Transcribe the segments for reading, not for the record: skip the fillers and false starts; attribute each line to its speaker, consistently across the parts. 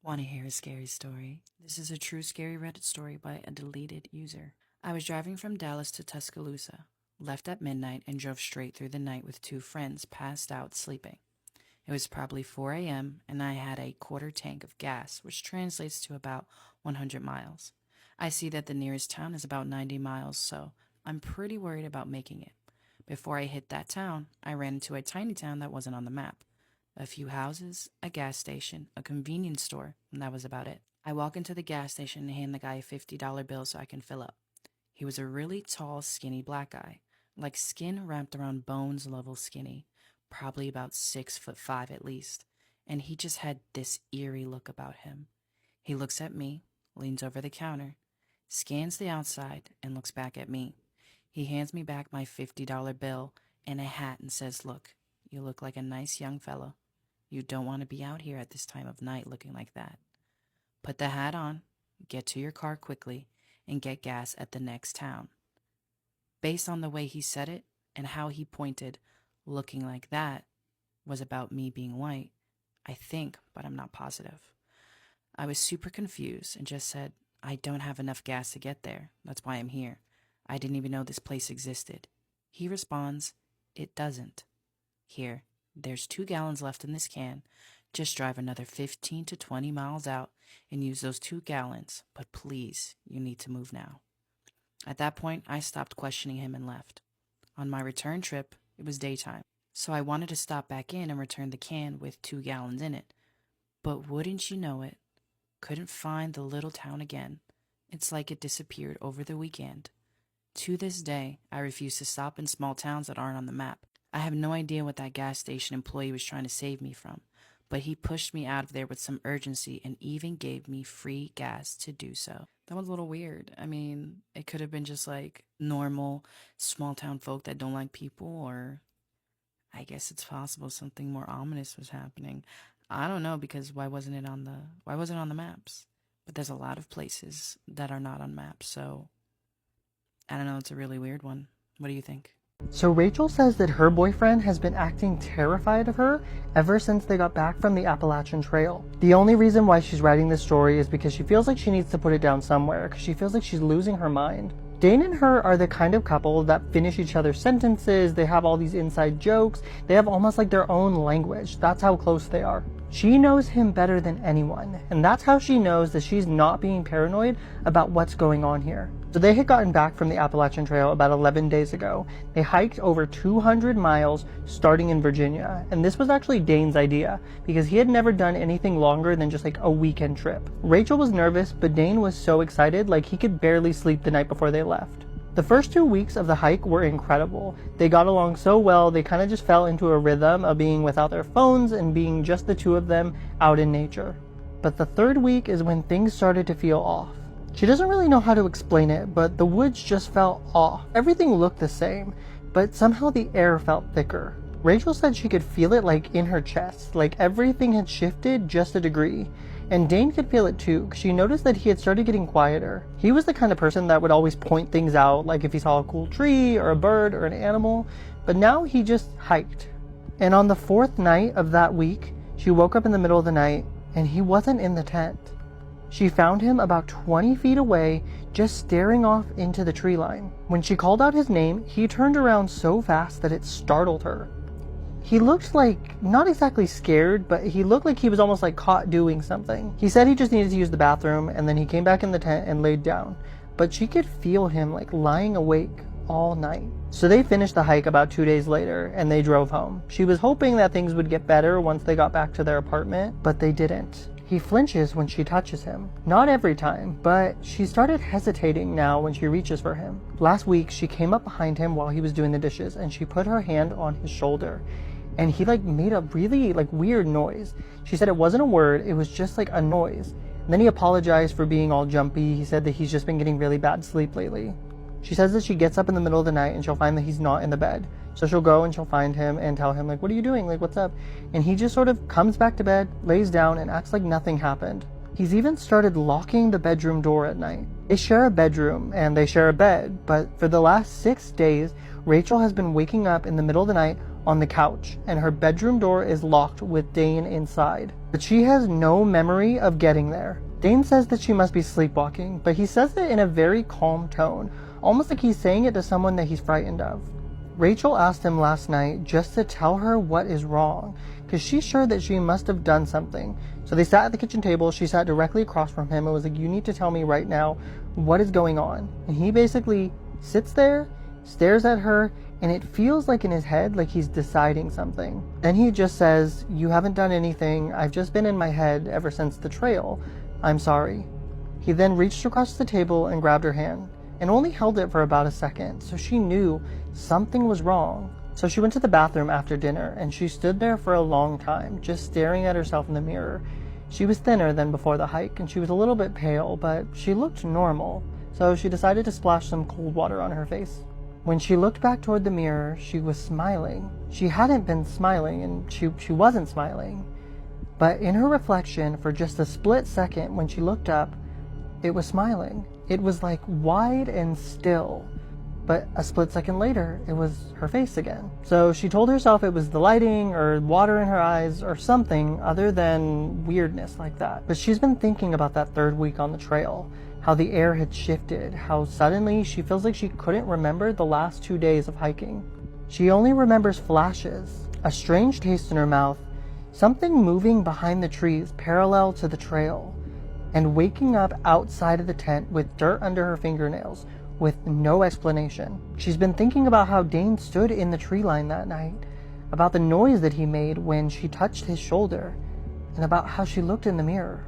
Speaker 1: Want to hear a scary story? This is a true scary Reddit story by a deleted user. I was driving from Dallas to Tuscaloosa, left at midnight, and drove straight through the night with two friends passed out sleeping. It was probably 4 a.m., and I had a quarter tank of gas, which translates to about 100 miles. I see that the nearest town is about 90 miles, so I'm pretty worried about making it. Before I hit that town, I ran into a tiny town that wasn't on the map. A few houses, a gas station, a convenience store, and that was about it. I walk into the gas station and hand the guy a $50 bill so I can fill up. He was a really tall, skinny black guy, like skin wrapped around bones level skinny, probably about 6'5" at least, and he just had this eerie look about him. He looks at me, leans over the counter, scans the outside, and looks back at me. He hands me back my $50 bill and a hat and says, "Look, you look like a nice young fellow. You don't want to be out here at this time of night looking like that. Put the hat on, get to your car quickly, and get gas at the next town." Based on the way he said it and how he pointed, looking like that was about me being white, I think, but I'm not positive. I was super confused and just said, "I don't have enough gas to get there. That's why I'm here. I didn't even know this place existed." He responds, "It doesn't. Here, there's 2 gallons left in this can. Just drive another 15 to 20 miles out and use those 2 gallons. But please, you need to move now." At that point, I stopped questioning him and left. On my return trip, it was daytime, so I wanted to stop back in and return the can with 2 gallons in it. But wouldn't you know it, couldn't find the little town again. It's like it disappeared over the weekend. To this day, I refuse to stop in small towns that aren't on the map. I have no idea what that gas station employee was trying to save me from, but he pushed me out of there with some urgency and even gave me free gas to do so. That was a little weird. I mean, it could have been just like normal small town folk that don't like people, or I guess it's possible something more ominous was happening. I don't know, because why wasn't it on the maps? But there's a lot of places that are not on maps, so I don't know, it's a really weird one. What do you think?
Speaker 2: So Rachel says that her boyfriend has been acting terrified of her ever since they got back from the Appalachian Trail. The only reason why she's writing this story is because she feels like she needs to put it down somewhere, because she feels like she's losing her mind. Dane and her are the kind of couple that finish each other's sentences, they have all these inside jokes, they have almost like their own language. That's how close they are. She knows him better than anyone, and that's how she knows that she's not being paranoid about what's going on here. So they had gotten back from the Appalachian Trail about 11 days ago. They hiked over 200 miles starting in Virginia, and this was actually Dane's idea because he had never done anything longer than just like a weekend trip. Rachel was nervous, but Dane was so excited, like he could barely sleep the night before they left. The first 2 weeks of the hike were incredible. They got along so well, they kind of just fell into a rhythm of being without their phones and being just the two of them out in nature. But the 3rd week is when things started to feel off. She doesn't really know how to explain it, but the woods just felt off. Everything looked the same, but somehow the air felt thicker. Rachel said she could feel it like in her chest, like everything had shifted just a degree. And Dane could feel it too, because she noticed that he had started getting quieter. He was the kind of person that would always point things out, like if he saw a cool tree or a bird or an animal, but now he just hiked. And on the 4th night of that week, she woke up in the middle of the night and he wasn't in the tent. She found him about 20 feet away, just staring off into the tree line. When she called out his name, he turned around so fast that it startled her. He looked like, not exactly scared, but he looked like he was almost like caught doing something. He said he just needed to use the bathroom, and then he came back in the tent and laid down. But she could feel him like lying awake all night. So they finished the hike about 2 days later, and they drove home. She was hoping that things would get better once they got back to their apartment, but they didn't. He flinches when she touches him. Not every time, but she started hesitating now when she reaches for him. Last week, she came up behind him while he was doing the dishes, and she put her hand on his shoulder. And he like made a really like weird noise. She said it wasn't a word, it was just like a noise. And then he apologized for being all jumpy. He said that he's just been getting really bad sleep lately. She says that she gets up in the middle of the night and she'll find that he's not in the bed. So she'll go and she'll find him and tell him like, "What are you doing? Like, what's up?" And he just sort of comes back to bed, lays down, and acts like nothing happened. He's even started locking the bedroom door at night. They share a bedroom and they share a bed, but for the last 6 days, Rachel has been waking up in the middle of the night on the couch, and her bedroom door is locked with Dane inside. but she has no memory of getting there. Dane says that she must be sleepwalking, but he says it in a very calm tone, almost like he's saying it to someone that he's frightened of. Rachel asked him last night just to tell her what is wrong, because she's sure that she must have done something. So they sat at the kitchen table. She sat directly across from him and was like, you need to tell me right now what is going on. And he basically sits there, stares at her, and it feels like in his head like he's deciding something. Then he just says, you haven't done anything. I've just been in my head ever since the trail. I'm sorry. He then reached across the table and grabbed her hand, and only held it for about a second, so she knew something was wrong. So she went to the bathroom after dinner, and she stood there for a long time, just staring at herself in the mirror. She was thinner than before the hike, and she was a little bit pale, but she looked normal, so she decided to splash some cold water on her face. When she looked back toward the mirror, she was smiling. She hadn't been smiling, and she wasn't smiling. But in her reflection, for just a split second, when she looked up, it was smiling. It was like wide and still. But a split second later, it was her face again. So she told herself it was the lighting or water in her eyes or something other than weirdness like that. But she's been thinking about that third week on the trail, how the air had shifted, how suddenly she feels like she couldn't remember the last 2 days of hiking. She only remembers flashes, a strange taste in her mouth, something moving behind the trees parallel to the trail, and waking up outside of the tent with dirt under her fingernails, with no explanation. She's been thinking about how Dane stood in the tree line that night, about the noise that he made when she touched his shoulder, and about how she looked in the mirror.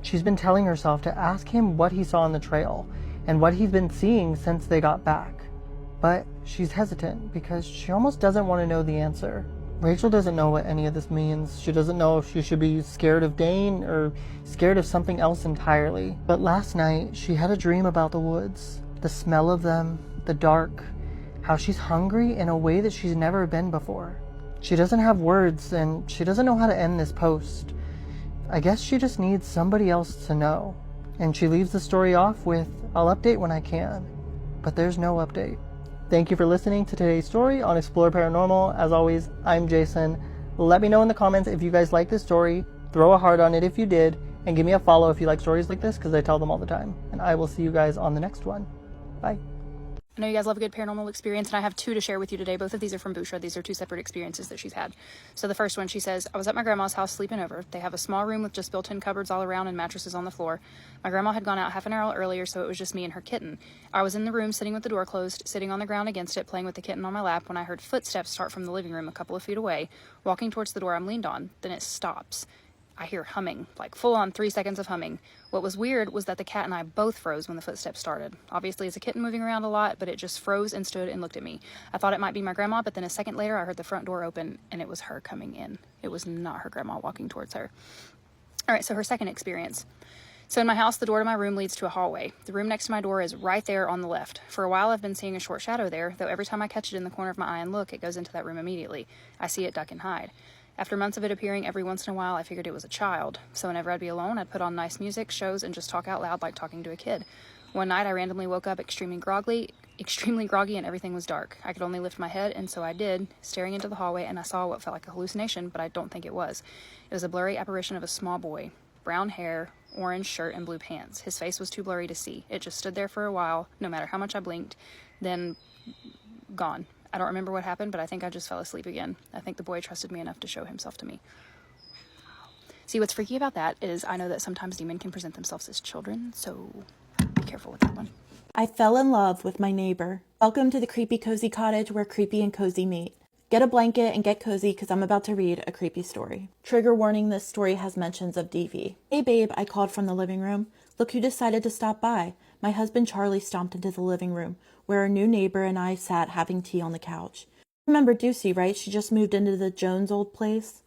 Speaker 2: She's been telling herself to ask him what he saw on the trail, and what he's been seeing since they got back. But she's hesitant because she almost doesn't want to know the answer. Rachel doesn't know what any of this means. She doesn't know if she should be scared of Dane or scared of something else entirely. But last night, she had a dream about the woods. The smell of them, the dark, how she's hungry in a way that she's never been before. She doesn't have words, and she doesn't know how to end this post. I guess she just needs somebody else to know. And she leaves the story off with, I'll update when I can. But there's no update. Thank you for listening to today's story on Explore Paranormal. As always, I'm Jason. Let me know in the comments if you guys like this story. Throw a heart on it if you did. And give me a follow if you like stories like this, because I tell them all the time. And I will see you guys on the next one. Bye.
Speaker 3: I know you guys love a good paranormal experience, and I have two to share with you today. Both of these are from Busha. These are two separate experiences that she's had. So the first one, she says, I was at my grandma's house sleeping over. They have a small room with just built-in cupboards all around and mattresses on the floor. My grandma had gone out half an hour earlier, so it was just me and her kitten. I was in the room sitting with the door closed, sitting on the ground against it, playing with the kitten on my lap, when I heard footsteps start from the living room a couple of feet away, walking towards the door I'm leaned on. Then it stops. I hear humming, like full-on 3 seconds of humming. What was weird was that the cat and I both froze when the footsteps started. Obviously, it's a kitten moving around a lot, but it just froze and stood and looked at me. I thought it might be my grandma, but then a second later, I heard the front door open, and it was her coming in. It was not her grandma walking towards her. All right, so her second experience. So in my house, the door to my room leads to a hallway. The room next to my door is right there on the left. For a while, I've been seeing a short shadow there, though every time I catch it in the corner of my eye and look, it goes into that room immediately. I see it duck and hide. After months of it appearing every once in a while, I figured it was a child. So whenever I'd be alone, I'd put on nice music, shows, and just talk out loud like talking to a kid. One night, I randomly woke up extremely groggy, and everything was dark. I could only lift my head, and so I did, staring into the hallway, and I saw what felt like a hallucination, but I don't think it was. It was a blurry apparition of a small boy. Brown hair, orange shirt, and blue pants. His face was too blurry to see. It just stood there for a while, no matter how much I blinked, then gone. I don't remember what happened, but I think I just fell asleep again. I think the boy trusted me enough to show himself to me. See, what's freaky about that is I know that sometimes demons can present themselves as children, so be careful with that one.
Speaker 4: I fell in love with my neighbor. Welcome to the Creepy Cozy Cottage, where creepy and cozy meet. Get a blanket and get cozy, because I'm about to read a creepy story. Trigger warning, this story has mentions of DV. Hey babe, I called from the living room. Look who decided to stop by. My husband Charlie stomped into the living room, where our new neighbor and I sat having tea on the couch. Remember Ducey, right? She just moved into the Jones old place.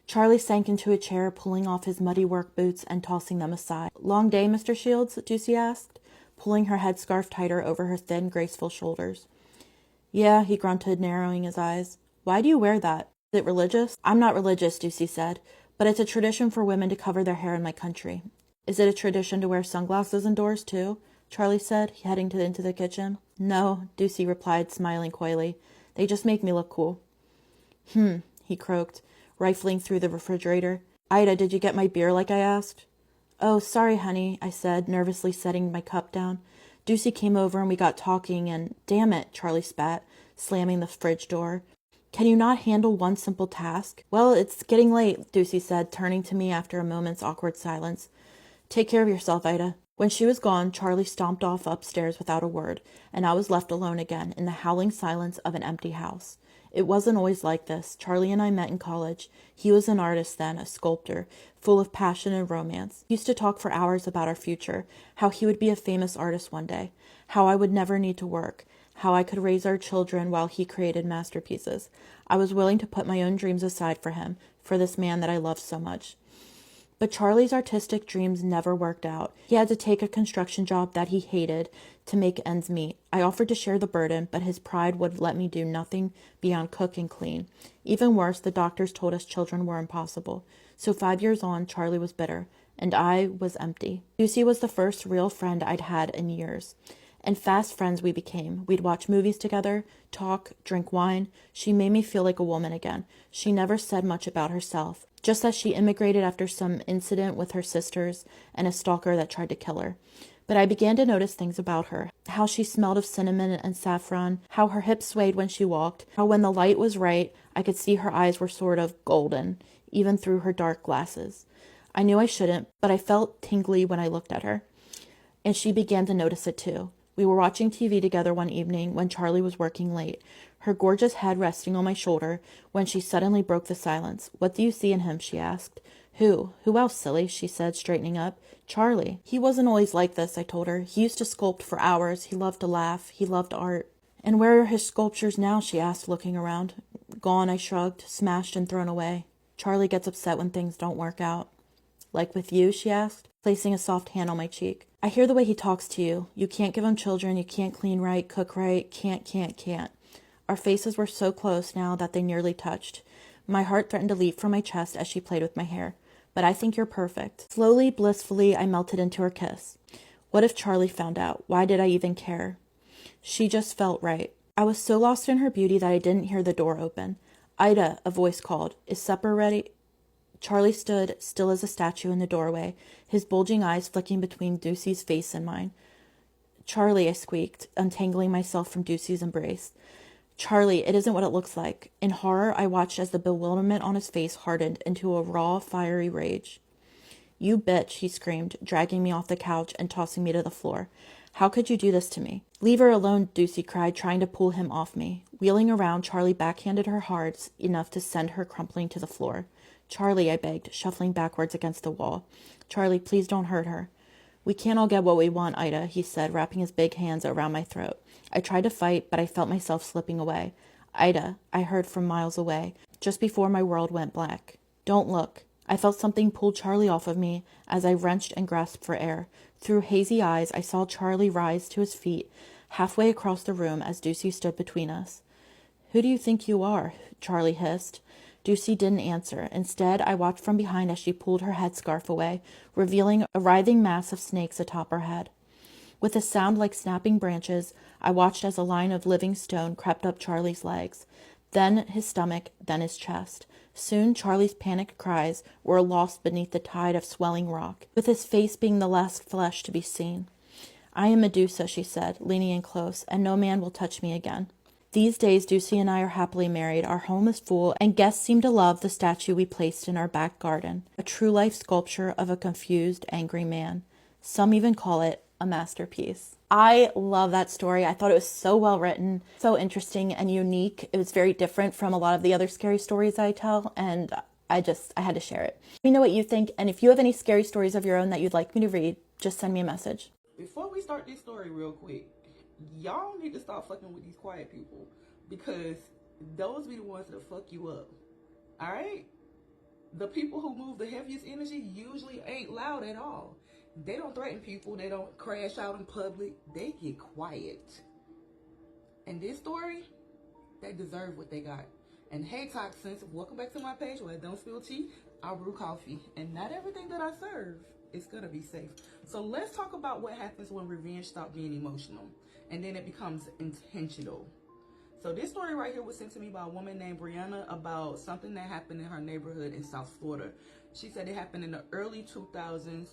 Speaker 4: Charlie sank into a chair, pulling off his muddy work boots and tossing them aside. Long day, Mr. Shields? Ducey asked, pulling her headscarf tighter over her thin, graceful shoulders. Yeah, he grunted, narrowing his eyes. Why do you wear that? Is it religious? I'm not religious, Ducey said, but it's a tradition for women to cover their hair in my country. Is it a tradition to wear sunglasses indoors, too? Charlie said, heading into the kitchen. No, Ducey replied, smiling coyly. They just make me look cool. He croaked, rifling through the refrigerator. Ida, did you get my beer like I asked? Oh, sorry, honey, I said, nervously setting my cup down. Ducey came over and we got talking and, damn it, Charlie spat, slamming the fridge door. Can you not handle one simple task? Well, it's getting late, Ducey said, turning to me after a moment's awkward silence. Take care of yourself, Ida. When she was gone, Charlie stomped off upstairs without a word, and I was left alone again in the howling silence of an empty house. It wasn't always like this. Charlie and I met in college. He was an artist then, a sculptor, full of passion and romance. He used to talk for hours about our future, how he would be a famous artist one day, how I would never need to work, how I could raise our children while he created masterpieces. I was willing to put my own dreams aside for him, for this man that I loved so much. But Charlie's artistic dreams never worked out. He had to take a construction job that he hated to make ends meet. I offered to share the burden, but his pride would let me do nothing beyond cook and clean. Even worse, the doctors told us children were impossible. So 5 years on, Charlie was bitter, and I was empty. Lucy was the first real friend I'd had in years. And fast friends we became. We'd watch movies together, talk, drink wine. She made me feel like a woman again. She never said much about herself, just that she immigrated after some incident with her sisters and a stalker that tried to kill her. But I began to notice things about her, how she smelled of cinnamon and saffron, how her hips swayed when she walked, how when the light was right, I could see her eyes were sort of golden, even through her dark glasses. I knew I shouldn't, but I felt tingly when I looked at her. And she began to notice it too. We were watching TV together one evening when Charlie was working late, her gorgeous head resting on my shoulder, when she suddenly broke the silence. What do you see in him? She asked. Who? Who else, silly? She said, straightening up. Charlie. He wasn't always like this, I told her. He used to sculpt for hours. He loved to laugh. He loved art. And where are his sculptures now? She asked, looking around. Gone, I shrugged, smashed and thrown away. Charlie gets upset when things don't work out. Like with you? She asked, placing a soft hand on my cheek. I hear the way he talks to you. You can't give him children. You can't clean right, cook right. Can't. Our faces were so close now that they nearly touched. My heart threatened to leap from my chest as she played with my hair. But I think you're perfect. Slowly, blissfully, I melted into her kiss. What if Charlie found out? Why did I even care? She just felt right. I was so lost in her beauty that I didn't hear the door open. Ida, a voice called. Is supper ready? Charlie stood still as a statue in the doorway, his bulging eyes flicking between Ducey's face and mine. Charlie, I squeaked, untangling myself from Ducey's embrace. Charlie, it isn't what it looks like. In horror, I watched as the bewilderment on his face hardened into a raw, fiery rage. You bitch, he screamed, dragging me off the couch and tossing me to the floor. How could you do this to me? Leave her alone, Ducey cried, trying to pull him off me. Wheeling around, Charlie backhanded her hard enough to send her crumpling to the floor. Charlie, I begged, shuffling backwards against the wall. Charlie, please don't hurt her. We can't all get what we want, Ida, he said, wrapping his big hands around my throat. I tried to fight, but I felt myself slipping away. Ida, I heard from miles away, just before my world went black. Don't look. I felt something pull Charlie off of me as I wrenched and grasped for air. Through hazy eyes, I saw Charlie rise to his feet, halfway across the room as Ducey stood between us. Who do you think you are? Charlie hissed. Ducey didn't answer. Instead, I watched from behind as she pulled her headscarf away, revealing a writhing mass of snakes atop her head. With a sound like snapping branches, I watched as a line of living stone crept up Charlie's legs, then his stomach, then his chest. Soon Charlie's panicked cries were lost beneath the tide of swelling rock, with his face being the last flesh to be seen. I am Medusa, she said, leaning in close, and no man will touch me again. These days, Ducey and I are happily married, our home is full, and guests seem to love the statue we placed in our back garden, a true-life sculpture of a confused, angry man. Some even call it a masterpiece. I love that story. I thought it was so well written, so interesting and unique. It was very different from a lot of the other scary stories I tell, and I had to share it. Let me know what you think, and if you have any scary stories of your own that you'd like me to read, just send me a message.
Speaker 5: Before we start this story real quick, y'all need to stop fucking with these quiet people, because those be the ones that fuck you up. Alright? The people who move the heaviest energy usually ain't loud at all. They don't threaten people. They don't crash out in public. They get quiet. And this story, they deserve what they got. And hey, Toxins, welcome back to my page where I don't spill tea, I brew coffee. And not everything that I serve is gonna be safe. So let's talk about what happens when revenge stops being emotional and then it becomes intentional. So this story right here was sent to me by a woman named Brianna about something that happened in her neighborhood in South Florida. She said it happened in the early 2000s,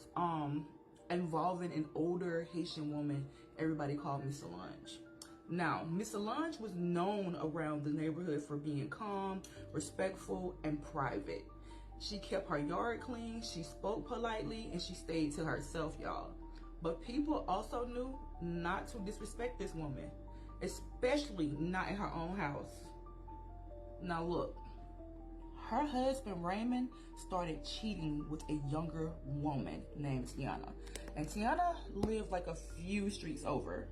Speaker 5: involving an older Haitian woman everybody called Miss Solange. Now, Miss Solange was known around the neighborhood for being calm, respectful, and private. She kept her yard clean, she spoke politely, and she stayed to herself, y'all. But people also knew not to disrespect this woman, especially not in her own house. Now look, her husband Raymond started cheating with a younger woman named Tiana. And Tiana lived like a few streets over.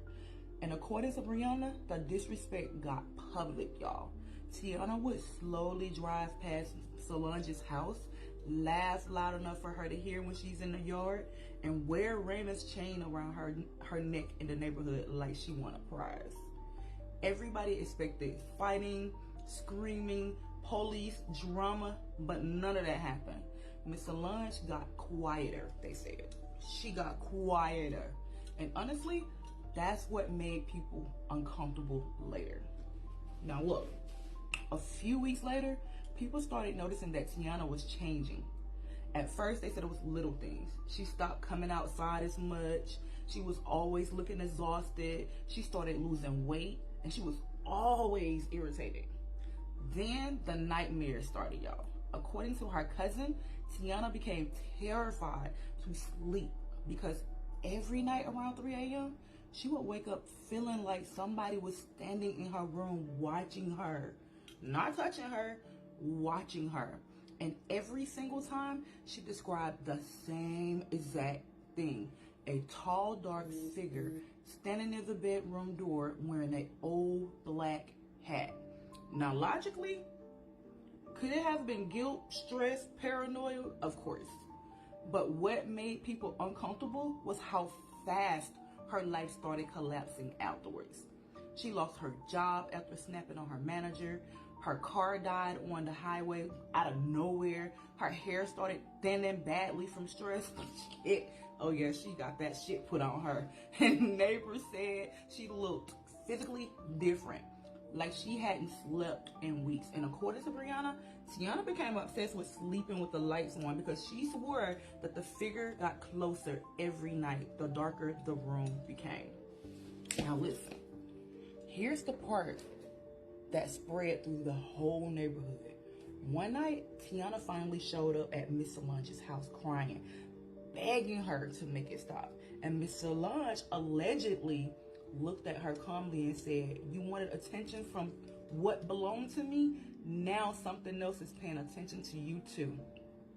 Speaker 5: And according to Brianna, the disrespect got public, y'all. Tiana would slowly drive past Solange's house, laugh loud enough for her to hear when she's in the yard, and wear Raymond's chain around her neck in the neighborhood like she won a prize. Everybody expected fighting, screaming, police, drama, but none of that happened. Miss Solange got quieter, they said. She got quieter. And honestly, that's what made people uncomfortable later. Now look, a few weeks later, people started noticing that Tiana was changing. At first, they said it was little things. She stopped coming outside as much. She was always looking exhausted. She started losing weight, and she was always irritated. Then the nightmares started, y'all. According to her cousin, Tiana became terrified to sleep because every night around 3 a.m., she would wake up feeling like somebody was standing in her room watching her. Not touching her, watching her. And every single time, she described the same exact thing. A tall, dark figure standing near the bedroom door wearing an old black hat. Now, logically, could it have been guilt, stress, paranoia? Of course. But what made people uncomfortable was how fast her life started collapsing afterwards. She lost her job after snapping on her manager. Her car died on the highway out of nowhere. Her hair started thinning badly from stress. Shit. Oh yeah, she got that shit put on her. And neighbors said she looked physically different, like she hadn't slept in weeks. And according to Brianna, Tiana became obsessed with sleeping with the lights on because she swore that the figure got closer every night the darker the room became. Now listen, here's the part that spread through the whole neighborhood. One night, Tiana finally showed up at Miss Solange's house crying, begging her to make it stop. And Miss Solange allegedly looked at her calmly and said, "You wanted attention from what belonged to me? Now something else is paying attention to you too."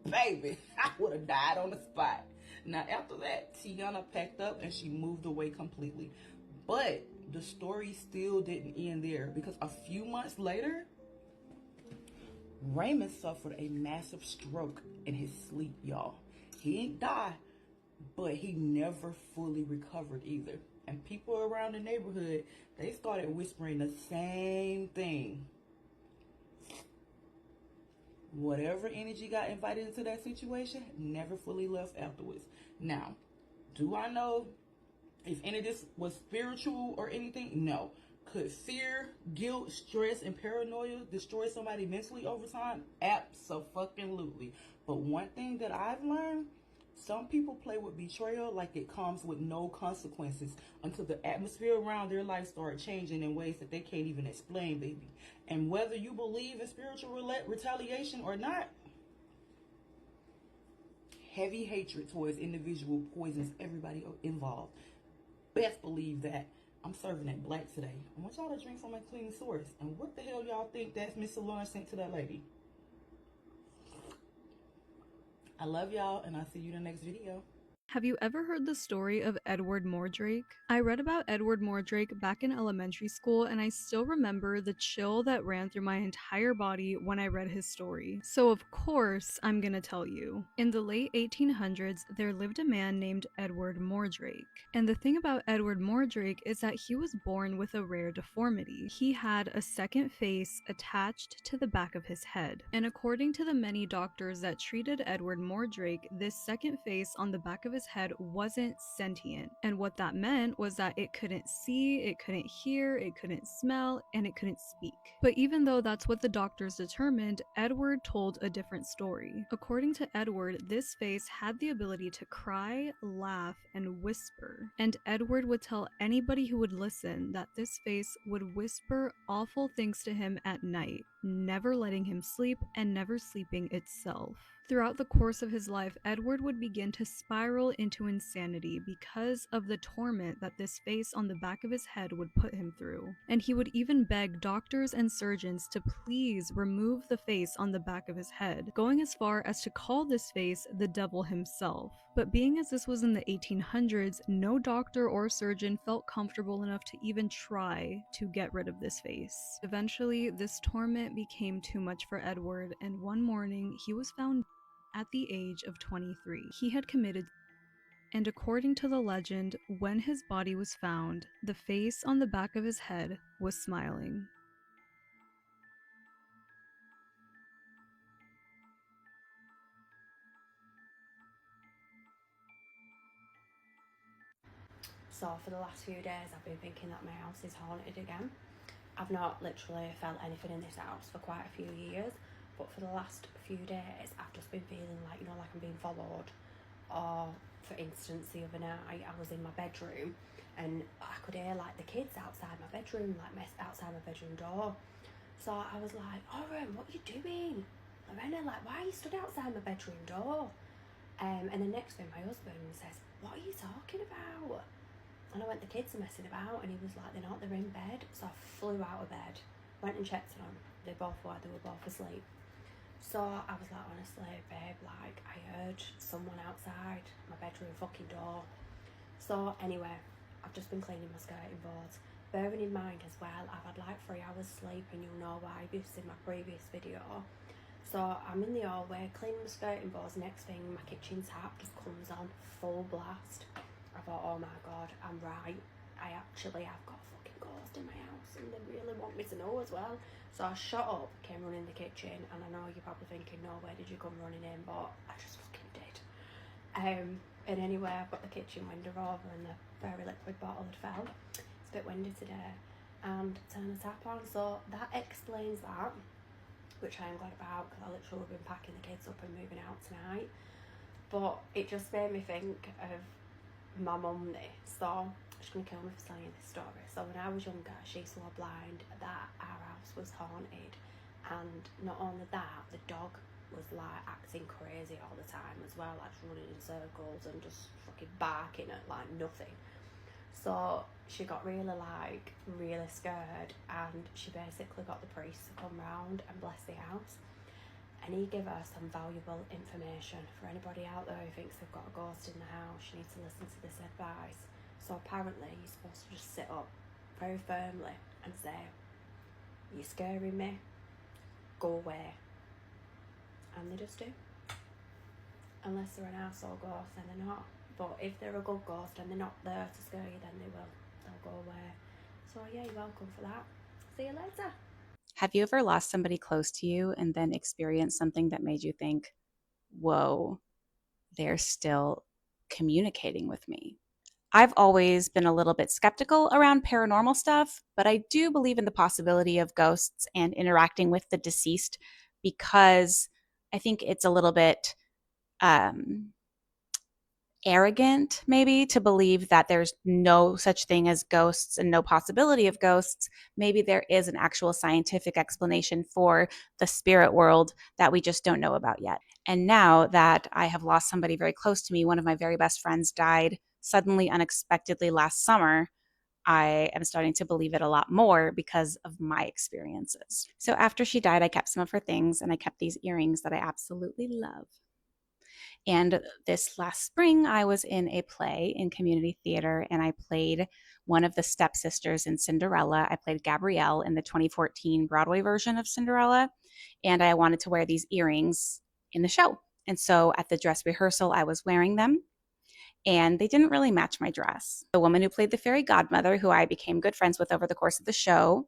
Speaker 5: Baby, I would have died on the spot. Now after that, Tiana packed up and she moved away completely. But the story still didn't end there, because a few months later, Raymond suffered a massive stroke in his sleep, y'all. He didn't die, but he never fully recovered either. And people around the neighborhood, they started whispering the same thing. Whatever energy got invited into that situation never fully left afterwards. Now, do I know if any of this was spiritual or anything? No. Could fear, guilt, stress, and paranoia destroy somebody mentally over time? Abso-fucking-lutely. But one thing that I've learned, some people play with betrayal like it comes with no consequences until the atmosphere around their life start changing in ways that they can't even explain, baby. And whether you believe in spiritual retaliation or not, heavy hatred towards individual poisons everybody involved. Best believe that. I'm serving it black today. I want y'all to drink from a clean source. And what the hell y'all think that's Miss Solange sent to that lady? I love y'all, and I'll see you in the next video.
Speaker 6: Have you ever heard the story of Edward Mordrake? I read about Edward Mordrake back in elementary school, and I still remember the chill that ran through my entire body when I read his story. So of course, I'm gonna tell you. In the late 1800s, there lived a man named Edward Mordrake. And the thing about Edward Mordrake is that he was born with a rare deformity. He had a second face attached to the back of his head. And according to the many doctors that treated Edward Mordrake, this second face on the back of his head wasn't sentient. And what that meant was that it couldn't see, it couldn't hear, it couldn't smell, and it couldn't speak. But even though that's what the doctors determined, Edward told a different story. According to Edward, this face had the ability to cry, laugh, and whisper. And Edward would tell anybody who would listen that this face would whisper awful things to him at night, never letting him sleep and never sleeping itself. Throughout the course of his life, Edward would begin to spiral into insanity because of the torment that this face on the back of his head would put him through. And he would even beg doctors and surgeons to please remove the face on the back of his head, going as far as to call this face the devil himself. But being as this was in the 1800s, no doctor or surgeon felt comfortable enough to even try to get rid of this face. Eventually, this torment became too much for Edward, and one morning he was found at the age of 23. He had committed, and according to the legend, when his body was found, the face on the back of his head was smiling.
Speaker 7: So for the last few days I've been thinking that my house is haunted again. I've not literally felt anything in this house for quite a few years, but for the last few days I've just been feeling like, like I'm being followed. Or for instance, the other night I was in my bedroom and I could hear like the kids outside my bedroom, like outside my bedroom door. So I was like, Oren, what are you doing? Lorena, like, why are you stood outside my bedroom door? And the next thing my husband says, what are you talking about? And I went, the kids are messing about, and he was like, they're in bed. So I flew out of bed, went and checked on them. They were both asleep. So I was like, honestly, babe, like, I heard someone outside my bedroom fucking door. So anyway, I've just been cleaning my skirting boards. Bearing in mind as well, I've had like 3 hours sleep, and you'll know why, you've seen my previous video. So I'm in the hallway, cleaning my skirting boards. Next thing, my kitchen tap just comes on full blast. I thought, oh my god, I'm right. I actually have got a fucking ghost in my house, and they really want me to know as well. So I shut up, came running in the kitchen, and I know you're probably thinking, no, where did you come running in? But I just fucking did. And anyway, I've got the kitchen window over, and the fairy liquid bottle had fell. It's a bit windy today, and turn the tap on. So that explains that, which I am glad about, because I literally have been packing the kids up and moving out tonight. But it just made me think of my mum this. So she's gonna kill me for telling you this story. So when I was younger, she saw blind that our house was haunted, and not only that, the dog was like acting crazy all the time as well, like running in circles and just fucking barking at like nothing. So she got really scared, and she basically got the priest to come round and bless the house. And he gave her some valuable information. For anybody out there who thinks they've got a ghost in the house, you need to listen to this advice. So apparently you're supposed to just sit up very firmly and say, you're scaring me, go away. And they just do. Unless they're an arsehole ghost, then they're not. But if they're a good ghost and they're not there to scare you, then they will. They'll go away. So yeah, you're welcome for that. See you later.
Speaker 8: Have you ever lost somebody close to you and then experienced something that made you think, whoa, they're still communicating with me? I've always been a little bit skeptical around paranormal stuff, but I do believe in the possibility of ghosts and interacting with the deceased, because I think it's a little bit arrogant maybe to believe that there's no such thing as ghosts and no possibility of ghosts. Maybe there is an actual scientific explanation for the spirit world that we just don't know about yet. And now that I have lost somebody very close to me, one of my very best friends died suddenly, unexpectedly last summer, I am starting to believe it a lot more because of my experiences. So after she died, I kept some of her things, and I kept these earrings that I absolutely love. And this last spring, I was in a play in community theater, and I played one of the stepsisters in Cinderella. I played Gabrielle in the 2014 Broadway version of Cinderella, and I wanted to wear these earrings in the show. And so at the dress rehearsal, I was wearing them, and they didn't really match my dress. The woman who played the fairy godmother, who I became good friends with over the course of the show,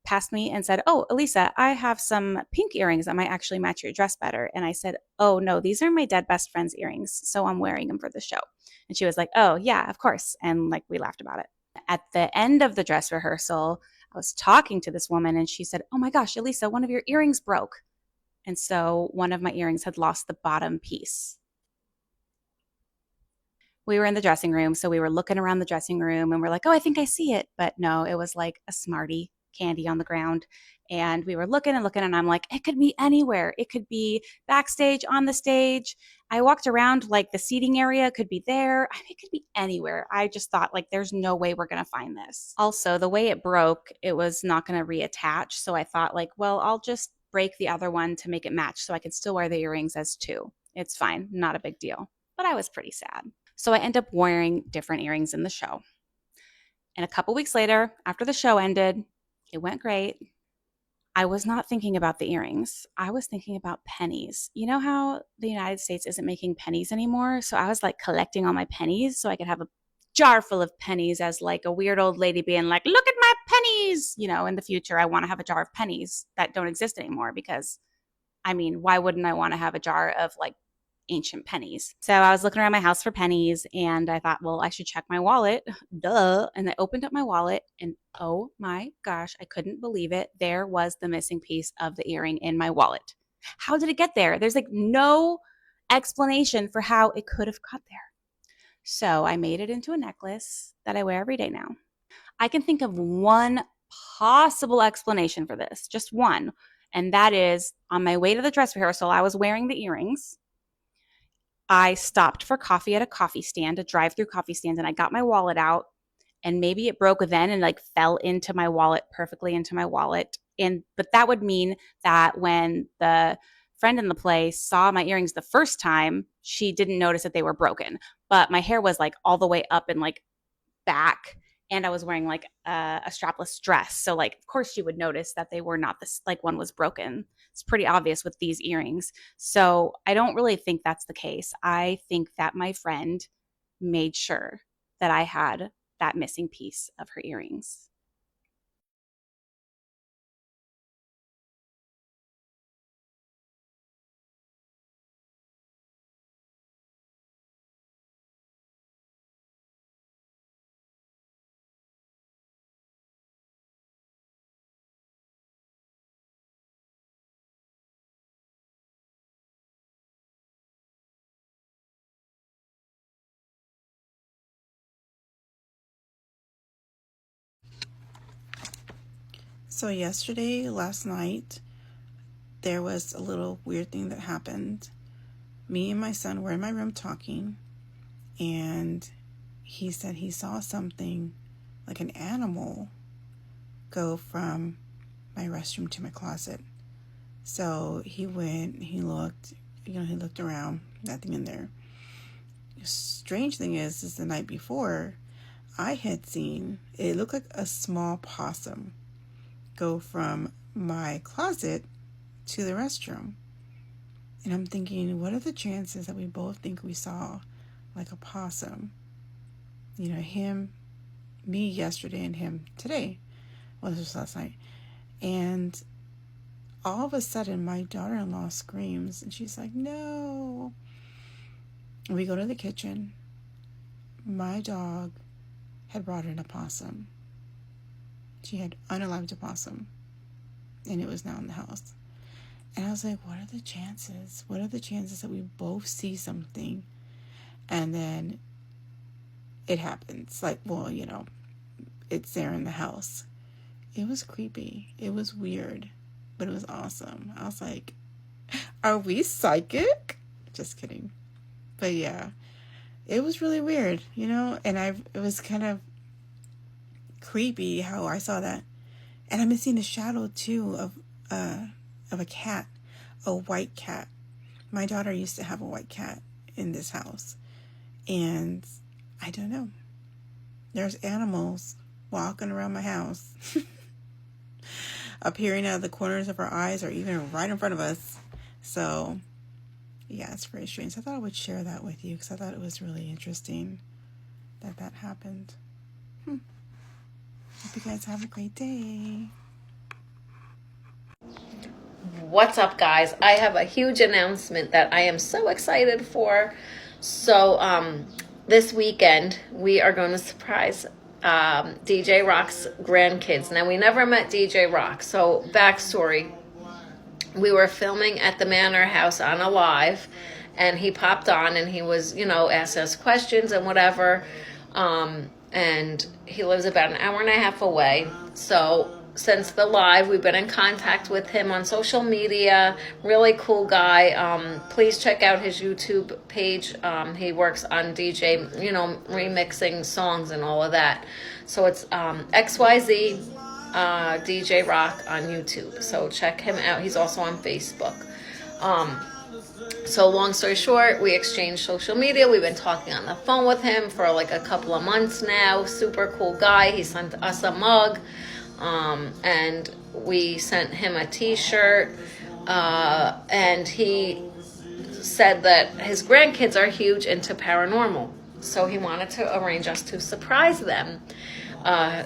Speaker 8: passed me and said, "Oh, Elisa, I have some pink earrings that might actually match your dress better." And I said, "Oh, no, these are my dead best friend's earrings. So I'm wearing them for the show." And she was like, "Oh, yeah, of course." And like we laughed about it. At the end of the dress rehearsal, I was talking to this woman and she said, "Oh my gosh, Elisa, one of your earrings broke." And so one of my earrings had lost the bottom piece. We were in the dressing room, so we were looking around the dressing room and we're like, "Oh, I think I see it." But no, it was like a Smartie candy on the ground. And we were looking and looking, and I'm like, it could be anywhere. It could be backstage, on the stage. I walked around, like the seating area could be there. I mean, it could be anywhere. I just thought, like, there's no way we're going to find this. Also, the way it broke, it was not going to reattach. So I thought, like, well, I'll just break the other one to make it match so I can still wear the earrings as two. It's fine. Not a big deal. But I was pretty sad. So I end up wearing different earrings in the show. And a couple weeks later, after the show ended, it went great. I was not thinking about the earrings. I was thinking about pennies. You know how the United States isn't making pennies anymore? So I was like collecting all my pennies so I could have a jar full of pennies as like a weird old lady being like, "Look at my pennies." You know, in the future, I want to have a jar of pennies that don't exist anymore because, I mean, why wouldn't I want to have a jar of like ancient pennies? So I was looking around my house for pennies and I thought, well, I should check my wallet. Duh. And I opened up my wallet and oh my gosh, I couldn't believe it. There was the missing piece of the earring in my wallet. How did it get there? There's like no explanation for how it could have got there. So I made it into a necklace that I wear every day now. I can think of one possible explanation for this, just one. And that is on my way to the dress rehearsal, I was wearing the earrings. I stopped for coffee at a coffee stand, a drive-through coffee stand, and I got my wallet out and maybe it broke then and like fell into my wallet, perfectly into my wallet. But that would mean that when the friend in the play saw my earrings the first time, she didn't notice that they were broken. But my hair was like all the way up and like back and I was wearing like a strapless dress. So like, of course she would notice that they were not this, like one was broken. It's pretty obvious with these earrings. So I don't really think that's the case. I think that my friend made sure that I had that missing piece of her earrings.
Speaker 5: So yesterday, last night, there was a little weird thing that happened. Me and my son were in my room talking, and he said he saw something like an animal go from my restroom to my closet. So he went, he looked, he looked around, nothing in there. Strange thing is the night before, I had seen, it looked like a small possum go from my closet to the restroom. And I'm thinking, what are the chances that we both think we saw like a possum? You know, him, me yesterday and him today. Well, this was last night. And all of a sudden, my daughter-in-law screams and she's like, no. We go to the kitchen. My dog had brought in a possum. She had unalived a possum. And it was now in the house. And I was like, what are the chances? What are the chances that we both see something and then it happens? Like, well, you know, it's there in the house. It was creepy. It was weird, but it was awesome. I was like, are we psychic? Just kidding. But yeah, it was really weird, you know, and it was kind of creepy how I saw that. And I'm seeing a shadow too of a cat, a white cat. My daughter used to have a white cat in this house. And I don't know. There's animals walking around my house, appearing out of the corners of our eyes or even right in front of us. So, yeah, it's very strange. I thought I would share that with you because I thought it was really interesting that happened. Hope you guys have a great day.
Speaker 9: What's up, guys? I have a huge announcement that I am so excited for. So this weekend we are going to surprise DJ Rock's grandkids. Now, we never met DJ Rock, so backstory: we were filming at the Manor House on a live, and he popped on and he was, asked us questions and whatever. And he lives about an hour and a half away. So since the live, we've been in contact with him on social media. Really cool guy. Please check out his YouTube page. He works on DJ, remixing songs and all of that. So it's XYZ DJ Rock on YouTube. So check him out. He's also on Facebook. So long story short, we exchanged social media. We've been talking on the phone with him for like a couple of months now. Super cool guy. He sent us a mug. And we sent him a t-shirt. And he said that his grandkids are huge into paranormal. So he wanted to arrange us to surprise them.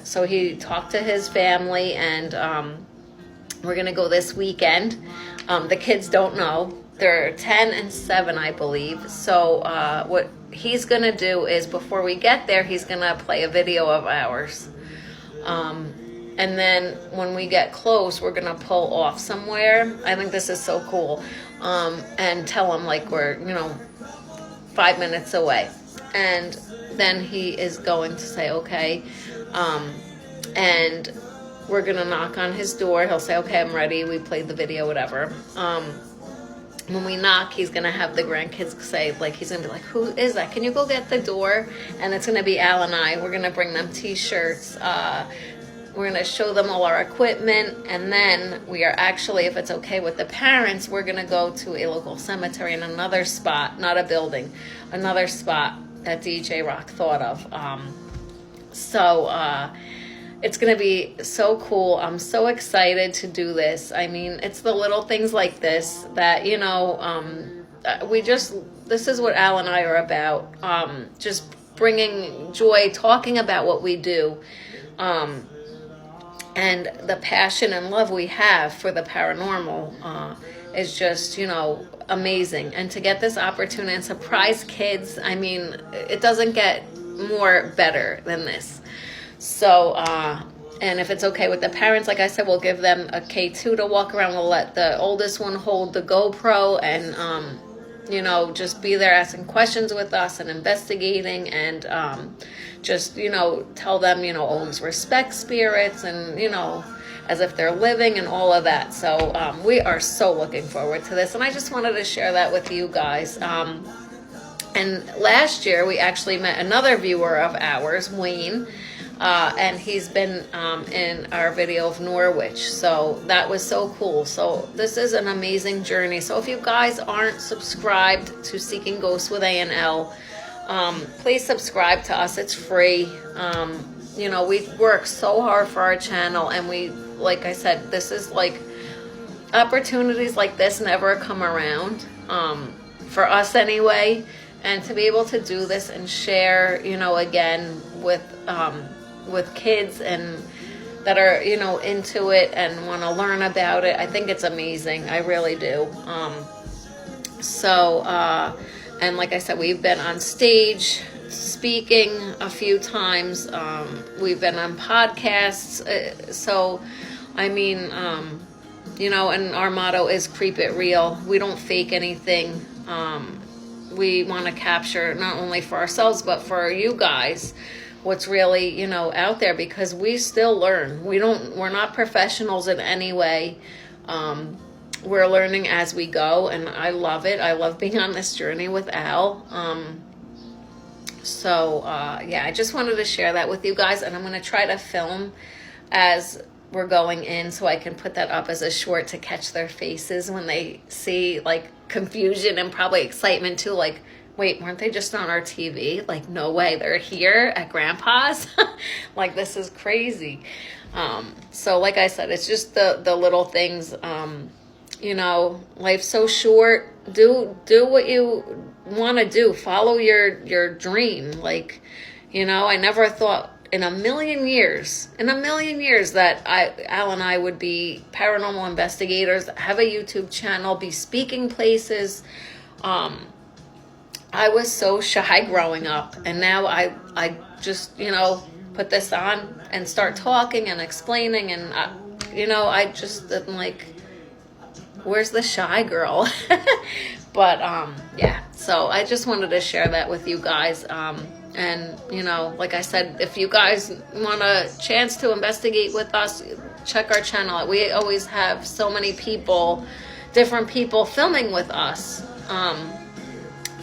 Speaker 9: So he talked to his family, and we're going to go this weekend. The kids don't know. They're 10 and 7, I believe. So what he's going to do is, before we get there, he's going to play a video of ours. And then when we get close, we're going to pull off somewhere. I think this is so cool. And tell him like we're, 5 minutes away. And then he is going to say, okay. And we're going to knock on his door. He'll say, okay, I'm ready. We played the video, whatever. When we knock, he's going to have the grandkids say, like, he's going to be like, who is that? Can you go get the door? And it's going to be Al and I. We're going to bring them t-shirts. We're going to show them all our equipment. And then we are actually, if it's okay with the parents, we're going to go to a local cemetery in another spot, not a building, another spot that DJ Rock thought of. It's going to be so cool. I'm so excited to do this. I mean, it's the little things like this that, this is what Al and I are about. Just bringing joy, talking about what we do. And the passion and love we have for the paranormal is just, amazing. And to get this opportunity and surprise kids, I mean, it doesn't get more better than this. So, and if it's okay with the parents, like I said, we'll give them a K2 to walk around. We'll let the oldest one hold the GoPro and, just be there asking questions with us and investigating, and just, tell them, always respect spirits and, as if they're living and all of that. So we are so looking forward to this. And I just wanted to share that with you guys. And last year, we actually met another viewer of ours, Wayne. And he's been in our video of Norwich. So that was so cool. So this is an amazing journey. So if you guys aren't subscribed to Seeking Ghosts with A&L, please subscribe to us. It's free. We work so hard for our channel, and we, like I said, this is like, opportunities like this never come around, for us anyway. And to be able to do this and share, again, with kids and that are, into it and want to learn about it, I think it's amazing. I really do. And like I said, we've been on stage speaking a few times. We've been on podcasts. And our motto is keep it real. We don't fake anything. We want to capture, not only for ourselves, but for you guys, what's really, out there, because we still learn. We're not professionals in any way. We're learning as we go, and I love it. I love being on this journey with Al. I just wanted to share that with you guys, and I'm going to try to film as we're going in so I can put that up as a short to catch their faces when they see, like, confusion and probably excitement too, like, wait, weren't they just on our TV? Like, no way, they're here at Grandpa's? Like, this is crazy. So like I said, it's just the little things. Life's so short. Do what you want to do. Follow your dream. Like, I never thought in a million years, that Al and I would be paranormal investigators, have a YouTube channel, be speaking places. I was so shy growing up, and now I just, put this on and start talking and explaining, and I just am like, where's the shy girl? But yeah, so I just wanted to share that with you guys. And like I said, if you guys want a chance to investigate with us, check our channel. We always have so many people, different people filming with us,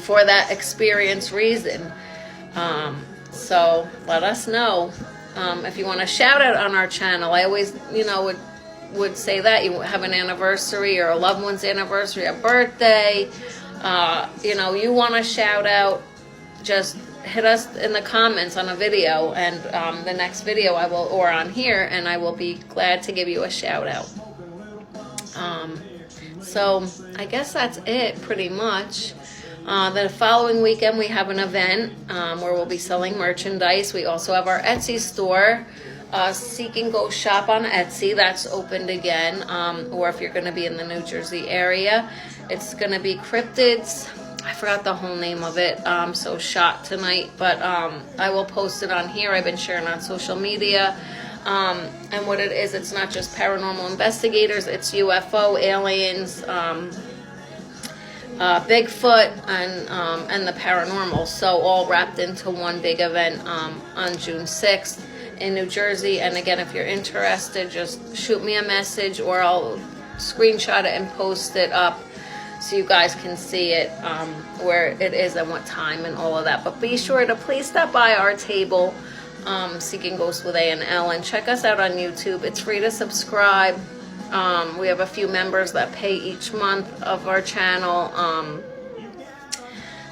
Speaker 9: for that experience reason. So let us know if you want a shout out on our channel. I always would say that you have an anniversary or a loved one's anniversary, a birthday, you want a shout out, just hit us in the comments on a video, and the next video or on here, and I will be glad to give you a shout out. So I guess that's it pretty much. The following weekend we have an event where we'll be selling merchandise. We also have our Etsy store, Seek and Go Shop on Etsy. That's opened again. Or if you're going to be in the New Jersey area, it's going to be Cryptids. I forgot the whole name of it. So shot tonight, but I will post it on here. I've been sharing on social media. And what it is, it's not just paranormal investigators. It's UFO, aliens, Bigfoot, and the paranormal, so all wrapped into one big event on June 6th in New Jersey. And again, if you're interested, just shoot me a message, or I'll screenshot it and post it up so you guys can see it, where it is and what time and all of that. But be sure to please stop by our table, Seeking Ghosts with A and L, and check us out on YouTube. It's free to subscribe. We have a few members that pay each month of our channel,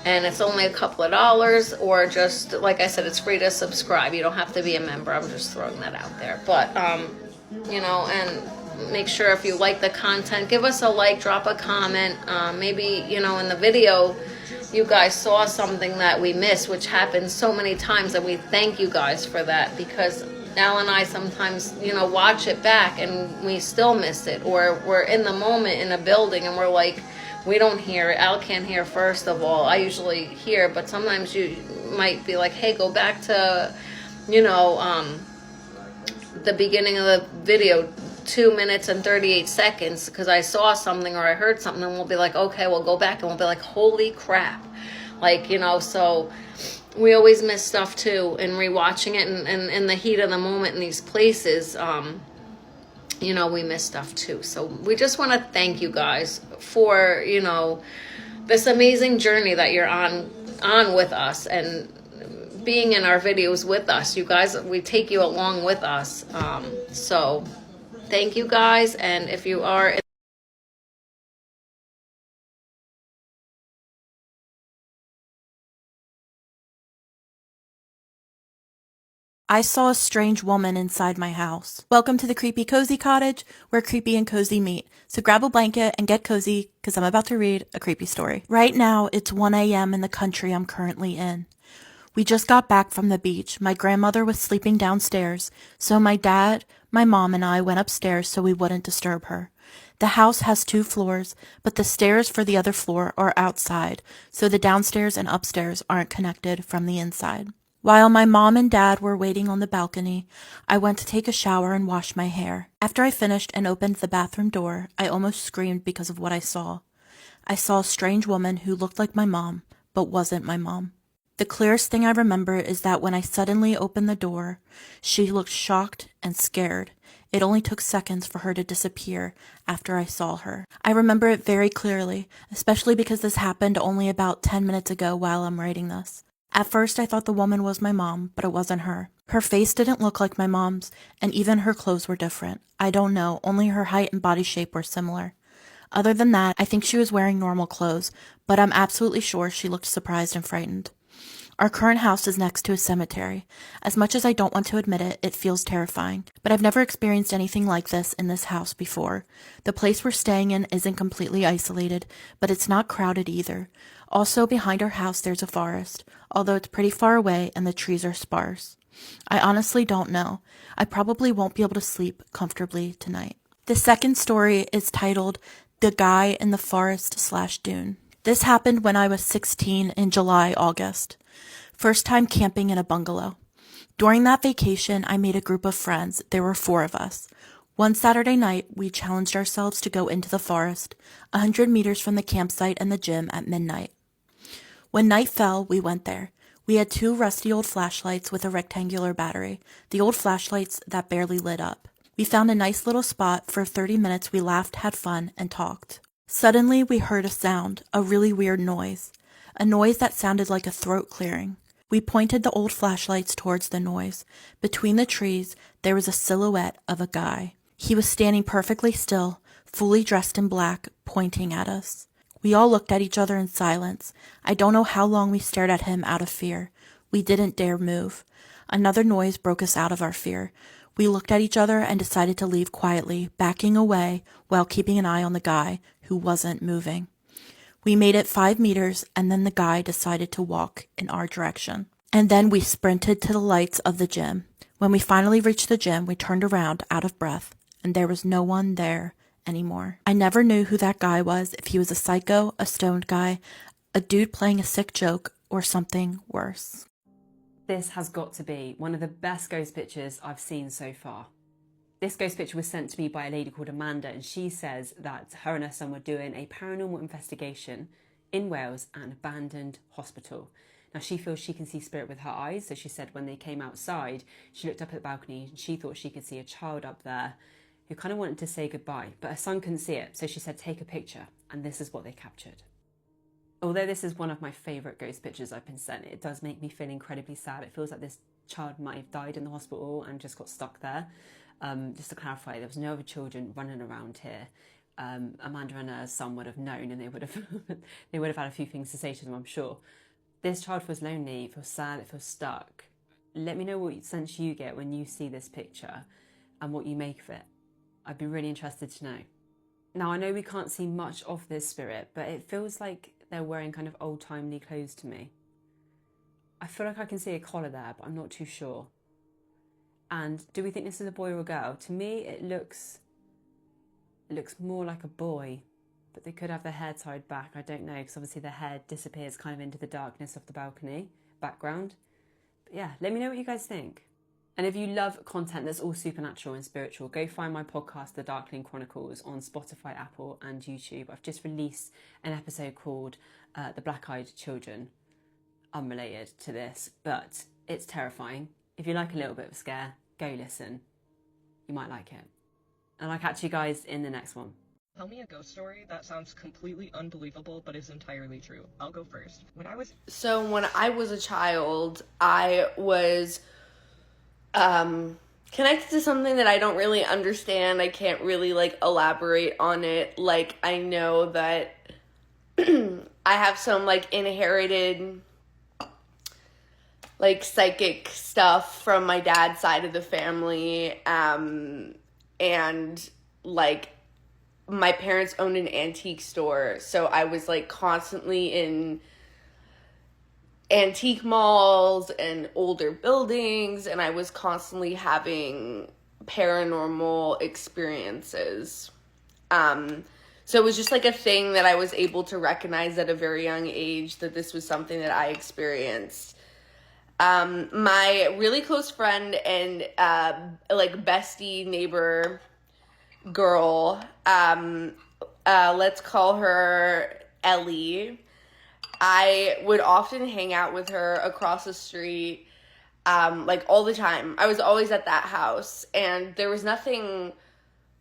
Speaker 9: and it's only a couple of dollars, or just, like I said, it's free to subscribe. You don't have to be a member. I'm just throwing that out there. But, and make sure if you like the content, give us a like, drop a comment. Maybe, in the video, you guys saw something that we missed, which happens so many times, and we thank you guys for that, because Al and I sometimes, watch it back and we still miss it, or we're in the moment in a building and we're like, we don't hear it. Al can't hear, first of all. I usually hear, but sometimes you might be like, hey, go back to, the beginning of the video, 2 minutes and 38 seconds, because I saw something or I heard something, and we'll be like, okay, we'll go back, and we'll be like, holy crap. So we always miss stuff too, and rewatching it, and in the heat of the moment in these places, we miss stuff too. So we just want to thank you guys for, this amazing journey that you're on with us, and being in our videos with us. You guys, we take you along with us. So thank you guys. And if you are
Speaker 4: I saw a strange woman inside my house. Welcome to the Creepy Cozy Cottage, where creepy and cozy meet. So grab a blanket and get cozy, because I'm about to read a creepy story. Right now, it's 1 a.m. in the country I'm currently in. We just got back from the beach. My grandmother was sleeping downstairs, so my dad, my mom, and I went upstairs so we wouldn't disturb her. The house has 2 floors, but the stairs for the other floor are outside, so the downstairs and upstairs aren't connected from the inside. While my mom and dad were waiting on the balcony, I went to take a shower and wash my hair. After I finished and opened the bathroom door, I almost screamed because of what I saw. I saw a strange woman who looked like my mom, but wasn't my mom. The clearest thing I remember is that when I suddenly opened the door, she looked shocked and scared. It only took seconds for her to disappear after I saw her. I remember it very clearly, especially because this happened only about 10 minutes ago while I'm writing this. At first, I thought the woman was my mom, but it wasn't her. Her face didn't look like my mom's, and even her clothes were different. I don't know, only her height and body shape were similar. Other than that, I think she was wearing normal clothes, but I'm absolutely sure she looked surprised and frightened. Our current house is next to a cemetery. As much as I don't want to admit it, it feels terrifying. But I've never experienced anything like this in this house before. The place we're staying in isn't completely isolated, but it's not crowded either. Also, behind our house there's a forest, although it's pretty far away and the trees are sparse. I honestly don't know. I probably won't be able to sleep comfortably tonight. The second story is titled The Guy in the Forest/Dune. This happened when I was 16 in July, August. First time camping in a bungalow. During that vacation, I made a group of friends. There were 4 of us. One Saturday night, we challenged ourselves to go into the forest, 100 meters from the campsite and the gym at midnight. When night fell, we went there. We had 2 rusty old flashlights with a rectangular battery, the old flashlights that barely lit up. We found a nice little spot. For 30 minutes, we laughed, had fun, and talked. Suddenly, we heard a sound, a really weird noise. A noise that sounded like a throat clearing. We pointed the old flashlights towards the noise. Between the trees, there was a silhouette of a guy. He was standing perfectly still, fully dressed in black, pointing at us. We all looked at each other in silence. I don't know how long we stared at him out of fear. We didn't dare move. Another noise broke us out of our fear. We looked at each other and decided to leave quietly, backing away while keeping an eye on the guy who wasn't moving. We made it 5 meters, and then the guy decided to walk in our direction. And then we sprinted to the lights of the gym. When we finally reached the gym, we turned around, out of breath, and there was no one there anymore. I never knew who that guy was, if he was a psycho, a stoned guy, a dude playing a sick joke, or something worse.
Speaker 10: This has got to be one of the best ghost pictures I've seen so far. This ghost picture was sent to me by a lady called Amanda, and she says that her and her son were doing a paranormal investigation in Wales at an abandoned hospital. Now, she feels she can see spirit with her eyes, so she said when they came outside, she looked up at the balcony and she thought she could see a child up there who kind of wanted to say goodbye, but her son couldn't see it, so she said take a picture, and this is what they captured. Although this is one of my favourite ghost pictures I've been sent, it does make me feel incredibly sad. It feels like this child might have died in the hospital and just got stuck there. Just to clarify, there was no other children running around here. Amanda and her son would have known, and they would have they would have had a few things to say to them, I'm sure. This child feels lonely, it feels sad, it feels stuck. Let me know what sense you get when you see this picture and what you make of it. I'd be really interested to know. Now, I know we can't see much of this spirit, but it feels like they're wearing kind of old-timey clothes to me. I feel like I can see a collar there, but I'm not too sure. And do we think this is a boy or a girl? To me, it looks more like a boy, but they could have their hair tied back. I don't know, because obviously their hair disappears kind of into the darkness of the balcony background. But yeah, let me know what you guys think. And if you love content that's all supernatural and spiritual, go find my podcast, The Darkling Chronicles, on Spotify, Apple and YouTube. I've just released an episode called The Black-Eyed Children, unrelated to this, but it's terrifying. If you like a little bit of a scare, go listen. You might like it. And I'll catch you guys in the next one.
Speaker 11: Tell me a ghost story that sounds completely unbelievable but is entirely true. I'll go first. When I was a child, I was connected to something that I don't really understand. I can't really elaborate on it. I know that I have some inherited psychic stuff from my dad's side of the family, and my parents owned an antique store, so I was constantly in antique malls and older buildings, and I was constantly having paranormal experiences. So it was just a thing that I was able to recognize at a very young age, that this was something that I experienced. My really close friend and bestie neighbor girl, let's call her Ellie. I would often hang out with her across the street, all the time. I was always at that house, and there was nothing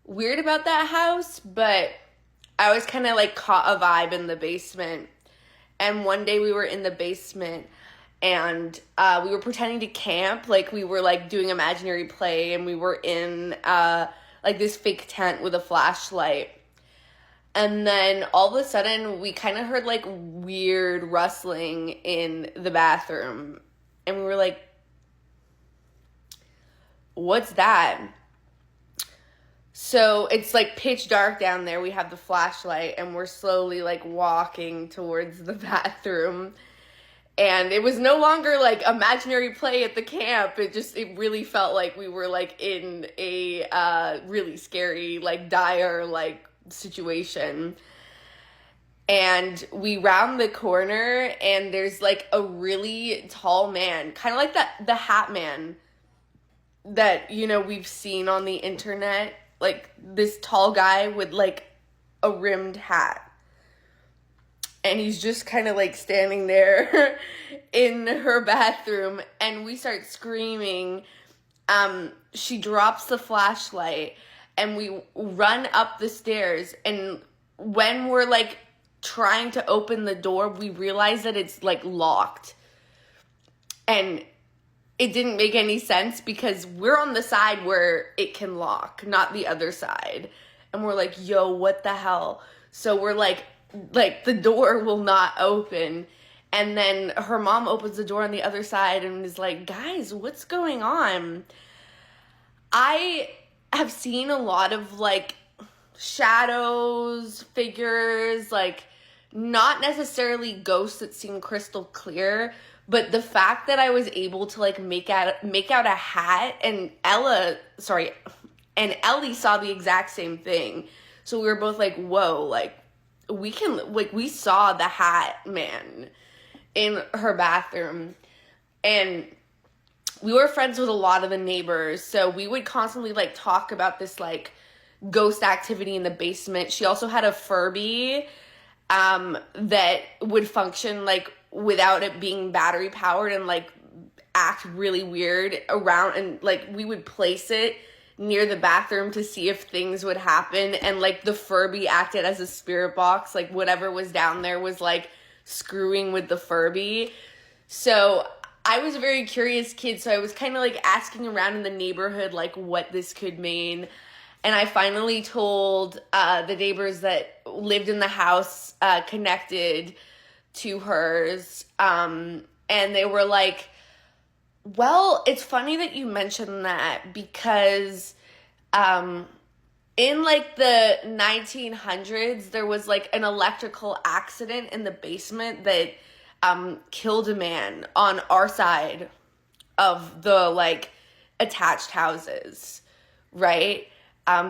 Speaker 11: weird about that house, but I always kind of caught a vibe in the basement. And one day we were in the basement, and we were pretending to camp, we were doing imaginary play, and we were in this fake tent with a flashlight. And then all of a sudden, we kind of heard like weird rustling in the bathroom. And we were like, what's that? So it's like pitch dark down there. We have the flashlight and we're slowly like walking towards the bathroom. And it was no longer like imaginary play at the camp. It really felt like we were like in a really scary, like dire, like situation. And we round the corner and there's like a really tall man, kind of like the Hat Man that, you know, we've seen on the internet. Like this tall guy with like a rimmed hat. And he's just kind of like standing there in her bathroom, and we start screaming. She drops the flashlight and we run up the stairs, and when we're like trying to open the door, we realize that it's like locked. And it didn't make any sense because we're on the side where it can lock, not the other side. And we're like, yo, what the hell? So we're like the door will not open. And then her mom opens the door on the other side and is like, guys, what's going on? I have seen a lot of like shadows, figures, like not necessarily ghosts that seem crystal clear, but the fact that I was able to like make out a hat, and Ellie saw the exact same thing. So we were both like, whoa, like we saw the Hat Man in her bathroom. And we were friends with a lot of the neighbors, so we would constantly like talk about this like ghost activity in the basement. She also had a Furby that would function like without it being battery powered and like act really weird around, and like we would place it near the bathroom to see if things would happen, and like the Furby acted as a spirit box. Like whatever was down there was like screwing with the Furby. So I was a very curious kid, so I was kind of like asking around in the neighborhood like what this could mean. And I finally told the neighbors that lived in the house connected to hers, and they were like, well, it's funny that you mentioned that because in like the 1900s, there was like an electrical accident in the basement that killed a man on our side of the like attached houses, right?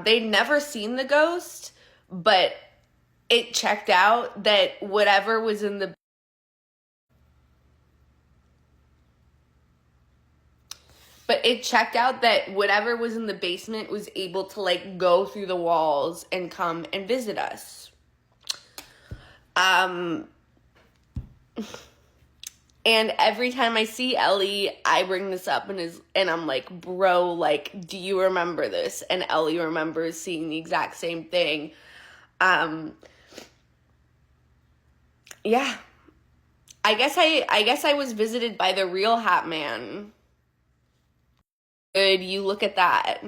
Speaker 11: They'd never seen the ghost, but it checked out that whatever was in the basement was able to like go through the walls and come and visit us. And every time I see Ellie, I bring this up and I'm like, bro, like, do you remember this? And Ellie remembers seeing the exact same thing. Yeah. I guess I was visited by the real Hat Man. Good, you look at that.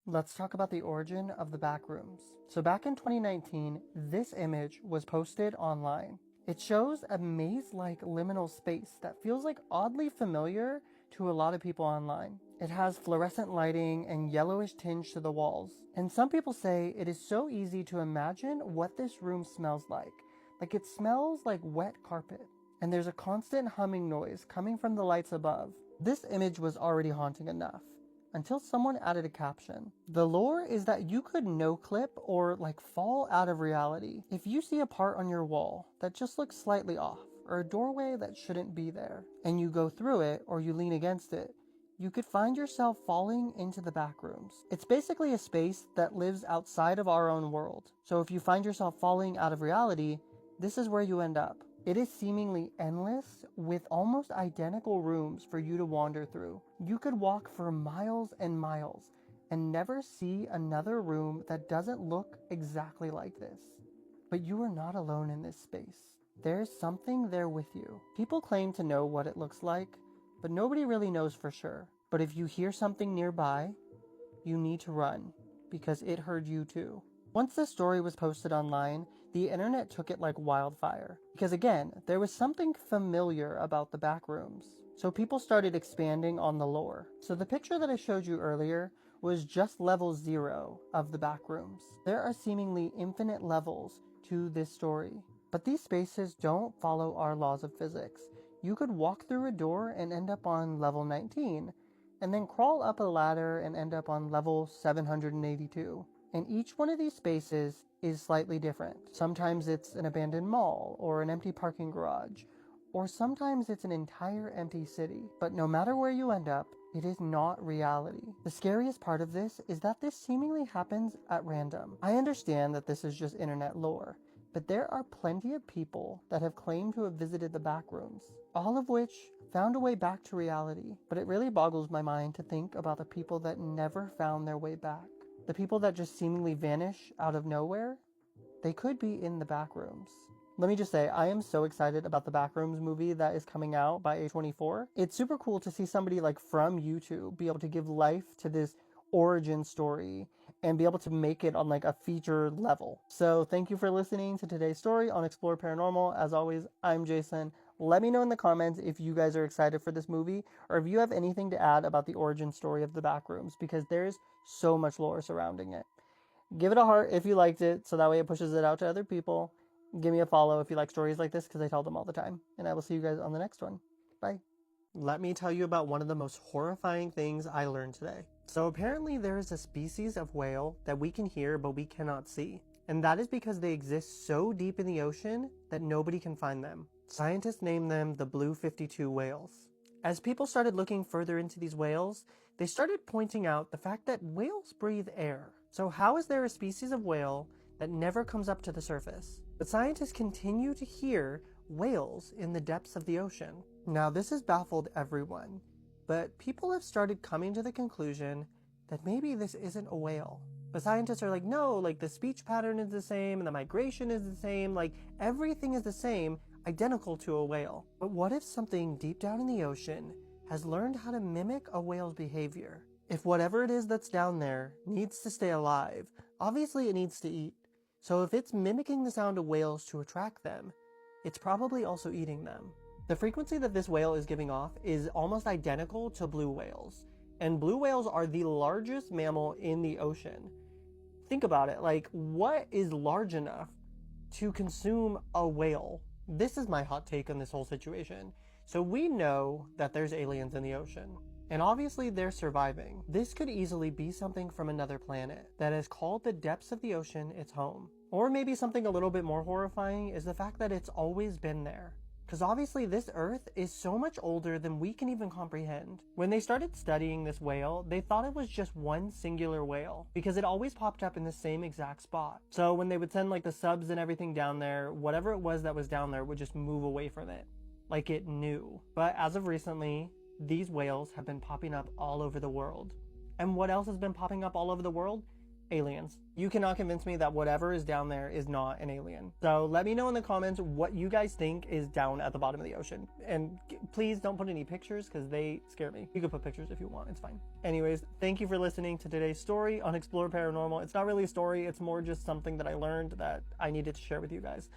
Speaker 2: Let's talk about the origin of the back rooms. So back in 2019, this image was posted online. It shows a maze-like liminal space that feels like oddly familiar to a lot of people online. It has fluorescent lighting and yellowish tinge to the walls. And some people say it is so easy to imagine what this room smells like. Like it smells like wet carpet. And there's a constant humming noise coming from the lights above. This image was already haunting enough, until someone added a caption. The lore is that you could no-clip or like fall out of reality if you see a part on your wall that just looks slightly off, or a doorway that shouldn't be there, and you go through it or you lean against it, you could find yourself falling into the back rooms. It's basically a space that lives outside of our own world. So if you find yourself falling out of reality, this is where you end up. It is seemingly endless, with almost identical rooms for you to wander through. You could walk for miles and miles and never see another room that doesn't look exactly like this. But you are not alone in this space. There's something there with you. People claim to know what it looks like, but nobody really knows for sure. But if you hear something nearby, you need to run, because it heard you too. Once the story was posted online, the internet took it like wildfire. Because again, there was something familiar about the back rooms. So people started expanding on the lore. So the picture that I showed you earlier was just level 0 of the back rooms. There are seemingly infinite levels to this story. But these spaces don't follow our laws of physics. You could walk through a door and end up on level 19, and then crawl up a ladder and end up on level 782. And each one of these spaces is slightly different. Sometimes it's an abandoned mall or an empty parking garage, or sometimes it's an entire empty city. But no matter where you end up, it is not reality. The scariest part of this is that this seemingly happens at random. I understand that this is just internet lore, but there are plenty of people that have claimed to have visited the back rooms, all of which found a way back to reality. But it really boggles my mind to think about the people that never found their way back. The people that just seemingly vanish out of nowhere, they could be in the back rooms. Let me just say, I am so excited about the Backrooms movie that is coming out by A24. It's super cool to see somebody like from YouTube be able to give life to this origin story and be able to make it on like a feature level. So thank you for listening to today's story on Explore Paranormal. As always, I'm Jason. Let me know in the comments if you guys are excited for this movie or if you have anything to add about the origin story of the Backrooms, because there's so much lore surrounding it. Give it a heart if you liked it, so that way it pushes it out to other people. Give me a follow if you like stories like this, because I tell them all the time. And I will see you guys on the next one. Bye. Let me tell you about one of the most horrifying things I learned today. So apparently there is a species of whale that we can hear but we cannot see. And that is because they exist so deep in the ocean that nobody can find them. Scientists named them the Blue 52 whales. As people started looking further into these whales, they started pointing out the fact that whales breathe air. So how is there a species of whale that never comes up to the surface? But scientists continue to hear whales in the depths of the ocean. Now this has baffled everyone, but people have started coming to the conclusion that maybe this isn't a whale. But scientists are like, no, like the speech pattern is the same and the migration is the same, like everything is the same, identical to a whale. But what if something deep down in the ocean has learned how to mimic a whale's behavior? If whatever it is that's down there needs to stay alive, obviously it needs to eat. So if it's mimicking the sound of whales to attract them, it's probably also eating them. The frequency that this whale is giving off is almost identical to blue whales. And blue whales are the largest mammal in the ocean. Think about it, like what is large enough to consume a whale? This is my hot take on this whole situation. So we know that there's aliens in the ocean, and obviously they're surviving. This could easily be something from another planet that has called the depths of the ocean its home. Or maybe something a little bit more horrifying is the fact that it's always been there. Because obviously this Earth is so much older than we can even comprehend. When they started studying this whale, they thought it was just one singular whale, because it always popped up in the same exact spot. So when they would send like the subs and everything down there, whatever it was that was down there would just move away from it, like it knew. But as of recently, these whales have been popping up all over the world. And what else has been popping up all over the world? Aliens. You cannot convince me that whatever is down there is not an alien. So let me know in the comments what you guys think is down at the bottom of the ocean. And please don't put any pictures because they scare me. You can put pictures if you want, it's fine. Anyways, thank you for listening to today's story on Explore Paranormal. It's not really a story, it's more just something that I learned that I needed to share with you guys.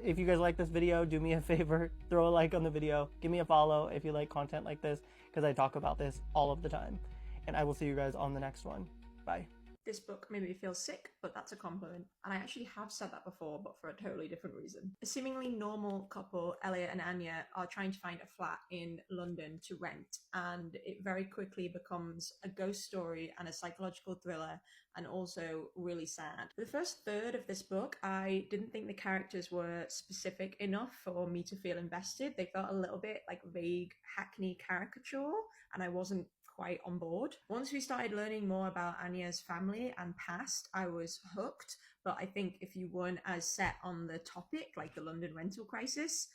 Speaker 2: If you guys like this video, do me a favor, throw a like on the video, give me a follow if you like content like this, because I talk about this all of the time. And I will see you guys on the next one. Bye.
Speaker 12: This book made me feel sick, but that's a compliment. And I actually have said that before, but for a totally different reason. A seemingly normal couple, Elliot and Anya, are trying to find a flat in London to rent, and it very quickly becomes a ghost story and a psychological thriller, and also really sad. For the first third of this book, I didn't think the characters were specific enough for me to feel invested. They felt a little bit like vague, hackney caricature, and I wasn't quite on board. Once we started learning more about Anya's family and past, I was hooked, but I think if you weren't as set on the topic, like the London rental crisis,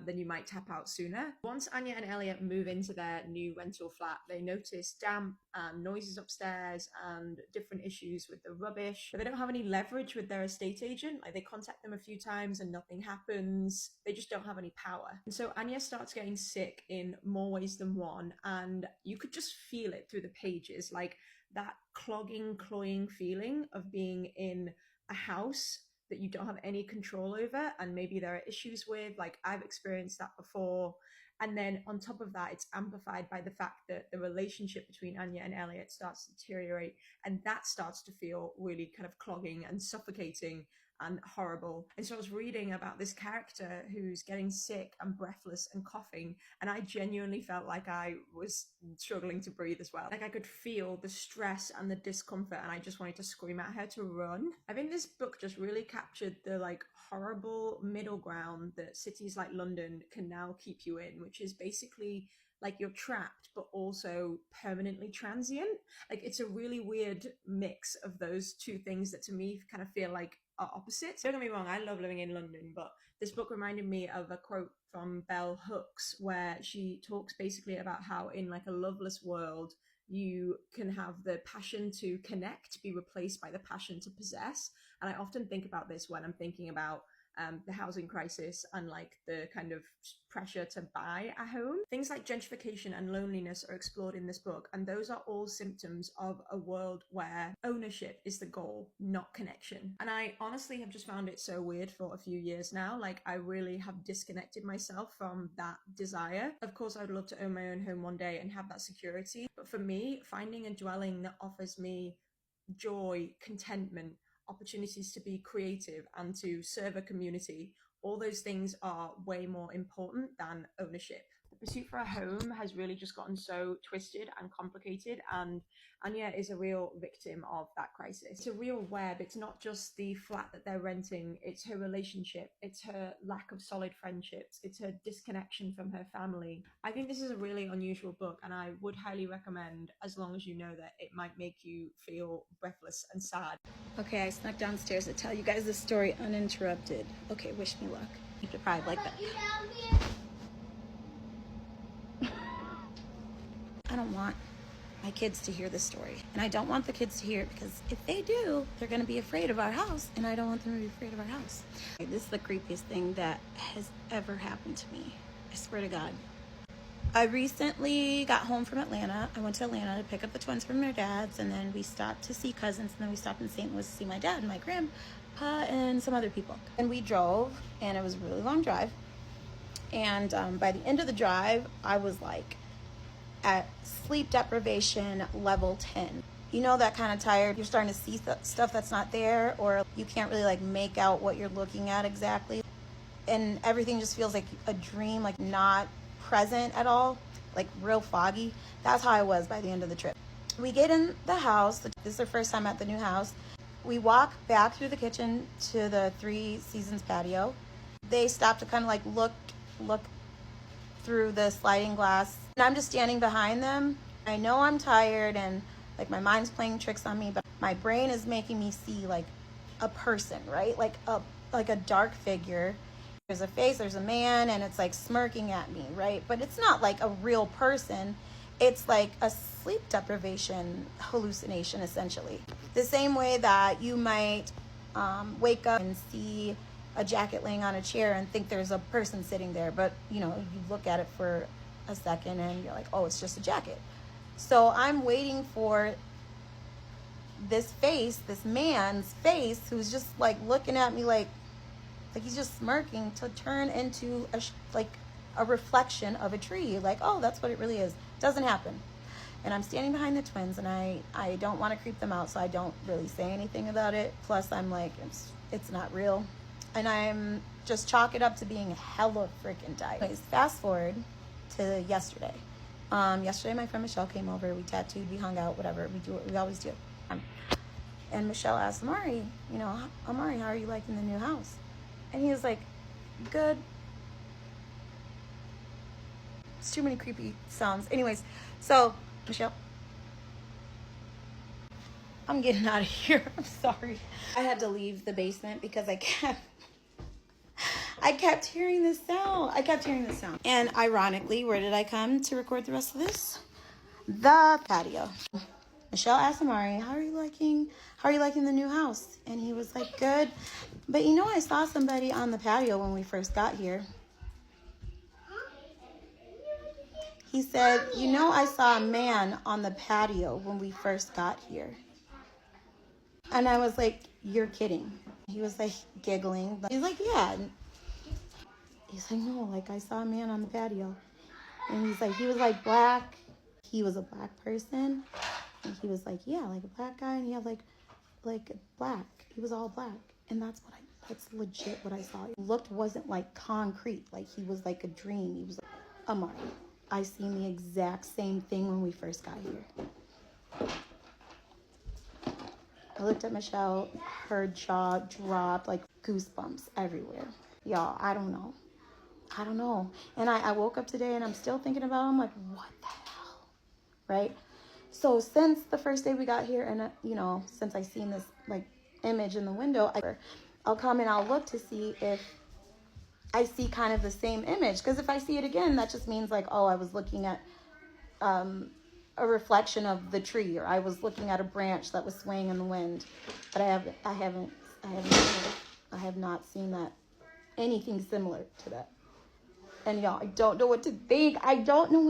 Speaker 12: then you might tap out sooner. Once Anya and Elliot move into their new rental flat, they notice damp and noises upstairs and different issues with the rubbish. But they don't have any leverage with their estate agent. Like, they contact them a few times and nothing happens. They just don't have any power. And so Anya starts getting sick in more ways than one, and you could just feel it through the pages, like that clogging, cloying feeling of being in a house that you don't have any control over and maybe there are issues with. Like, I've experienced that before. And then on top of that, it's amplified by the fact that the relationship between Anya and Elliot starts to deteriorate, and that starts to feel really kind of clogging and suffocating and horrible. And so I was reading about this character who's getting sick and breathless and coughing, and I genuinely felt like I was struggling to breathe as well. Like, I could feel the stress and the discomfort, and I just wanted to scream at her to run. I think this book just really captured the like horrible middle ground that cities like London can now keep you in, which is basically like you're trapped but also permanently transient. Like, it's a really weird mix of those two things that to me kind of feel like are opposites. Don't get me wrong, I love living in London, but this book reminded me of a quote from Bell Hooks where she talks basically about how in like a loveless world you can have the passion to connect be replaced by the passion to possess. And I often think about this when I'm thinking about the housing crisis and like the kind of pressure to buy a home. Things like gentrification and loneliness are explored in this book, and those are all symptoms of a world where ownership is the goal, not connection. And I honestly have just found it so weird for a few years now. Like, I really have disconnected myself from that desire. Of course, I would love to own my own home one day and have that security, but for me, finding a dwelling that offers me joy, contentment, opportunities to be creative and to serve a community, all those things are way more important than ownership. The pursuit for a home has really just gotten so twisted and complicated, and Anya is a real victim of that crisis. It's a real web. It's not just the flat that they're renting, it's her relationship, it's her lack of solid friendships, it's her disconnection from her family. I think this is a really unusual book, and I would highly recommend, as long as you know that it might make you feel breathless and sad.
Speaker 13: Okay, I snuck downstairs to tell you guys this story uninterrupted. Okay, wish me luck. Keep deprived like that. I don't want my kids to hear this story. And I don't want the kids to hear it because if they do, they're going to be afraid of our house. And I don't want them to be afraid of our house. This is the creepiest thing that has ever happened to me. I swear to God. I recently got home from Atlanta. I went to Atlanta to pick up the twins from their dads. And then we stopped to see cousins. And then we stopped in St. Louis to see my dad and my grandpa and some other people. And we drove, and it was a really long drive. And by the end of the drive, I was like at sleep deprivation level 10. You know, that kind of tired, you're starting to see stuff that's not there, or you can't really like make out what you're looking at exactly. And everything just feels like a dream, like not present at all, like real foggy. That's how I was by the end of the trip. We get in the house. This is our first time at the new house. We walk back through the kitchen to the Three Seasons patio. They stop to kind of like look through the sliding glass. And I'm just standing behind them. I know I'm tired and like my mind's playing tricks on me, but my brain is making me see like a person, right? Like a dark figure. There's a face, there's a man, and it's like smirking at me, right? But it's not like a real person. It's like a sleep deprivation hallucination, essentially. The same way that you might wake up and see a jacket laying on a chair and think there's a person sitting there, but you know, you look at it for a second and you're like, oh, it's just a jacket. So I'm waiting for this face, this man's face, who's just like looking at me like he's just smirking, to turn into a reflection of a tree. Like, oh, that's what it really is. Doesn't happen. And I'm standing behind the twins, and I don't want to creep them out, so I don't really say anything about it. Plus, I'm like, it's not real. And I'm just chalk it up to being hella freaking tired. Anyways, fast forward to yesterday. Yesterday, my friend Michelle came over. We tattooed, we hung out, whatever. We do what we always do. And Michelle asked Amari, Amari, how are you liking the new house? And he was like, good. It's too many creepy sounds. Anyways, so, Michelle, I'm getting out of here. I'm sorry. I had to leave the basement because I I kept hearing this sound. And ironically, where did I come to record the rest of this? The patio. Michelle asked Amari, how are you liking the new house? And he was like, good. But you know, I saw somebody on the patio when we first got here. He said, you know, I saw a man on the patio when we first got here. And I was like, you're kidding. He was like giggling. He's like, yeah. He's like, no, like I saw a man on the patio. And he's like, he was like black. He was a black person. And he was like, yeah, like a black guy. And he had like black. He was all black. And that's legit what I saw. It wasn't like concrete. Like he was like a dream. He was like, Amari, I seen the exact same thing when we first got here. I looked at Michelle, her jaw dropped, like goosebumps everywhere. Y'all, I don't know. And I woke up today and I'm still thinking about it. I'm like, what the hell? Right? So since the first day we got here and, you know, since I seen this like image in the window, I'll come and I'll look to see if I see kind of the same image. Because if I see it again, that just means like, oh, I was looking at a reflection of the tree, or I was looking at a branch that was swaying in the wind. But I have not seen that, anything similar to that. And y'all, I don't know what to think. I don't know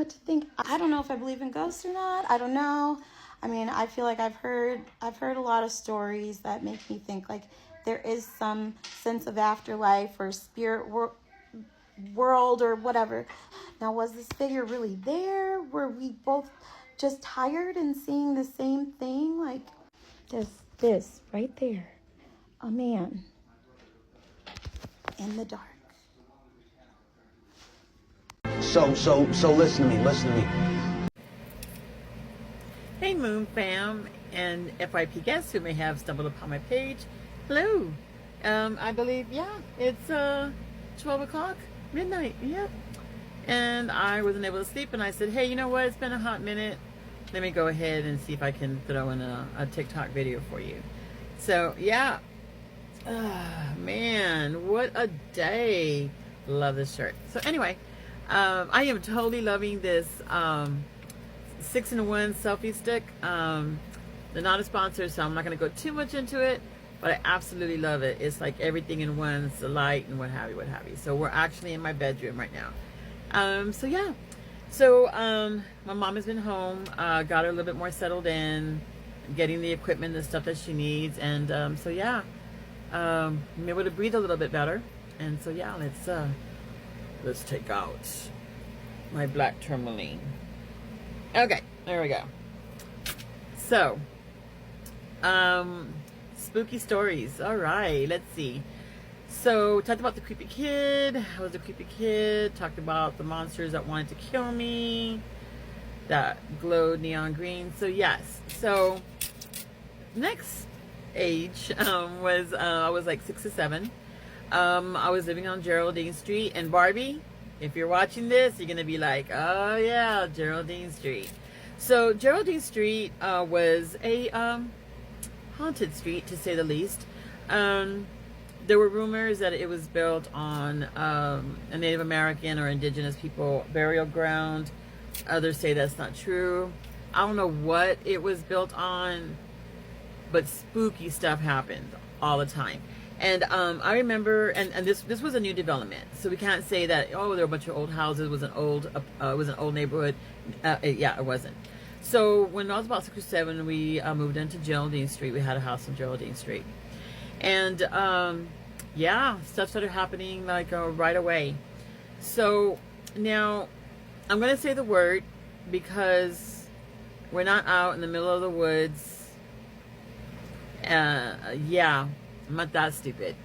Speaker 13: if I believe in ghosts or not. I don't know. I mean, I feel like I've heard a lot of stories that make me think like there is some sense of afterlife or spirit world or whatever. Now, was this figure really there? Were we both just tired and seeing the same thing? Like this right there, a man in the dark.
Speaker 14: So listen to me.
Speaker 15: Hey Moon Fam and FYP guests who may have stumbled upon my page. Hello. I believe, it's 12 o'clock, midnight, yep. And I wasn't able to sleep and I said, hey, you know what? It's been a hot minute. Let me go ahead and see if I can throw in a TikTok video for you. So, yeah. Man, what a day. Love this shirt. So anyway, I am totally loving this 6-in-1 selfie stick. They're not a sponsor, so I'm not going to go too much into it, but I absolutely love it. It's like everything in one. It's the light and what have you. So we're actually in my bedroom right now. So yeah. So my mom has been home, got her a little bit more settled in, getting the equipment and stuff that she needs, and so yeah, I'm able to breathe a little bit better. And so yeah, let's take out my black tourmaline. Okay, there we go. So, spooky stories. All right, let's see. So, talked about the creepy kid. I was a creepy kid. Talked about the monsters that wanted to kill me, that glowed neon green. So, yes. So, next age was I was like 6 or 7. I was living on Geraldine Street. And Barbie, if you're watching this, you're going to be like, oh, yeah, Geraldine Street. So, Geraldine Street was a haunted street, to say the least. There were rumors that it was built on a Native American or indigenous people burial ground. Others say that's not true. I don't know what it was built on, but spooky stuff happened all the time. And I remember, and this was a new development, so we can't say that, oh, there were a bunch of old houses. It was an old neighborhood. Yeah, it wasn't. So when I was about 6 or 7, we moved into Geraldine Street. We had a house on Geraldine Street. And yeah, stuff started happening like right away. So now I'm going to say the word because we're not out in the middle of the woods. Yeah, I'm not that stupid.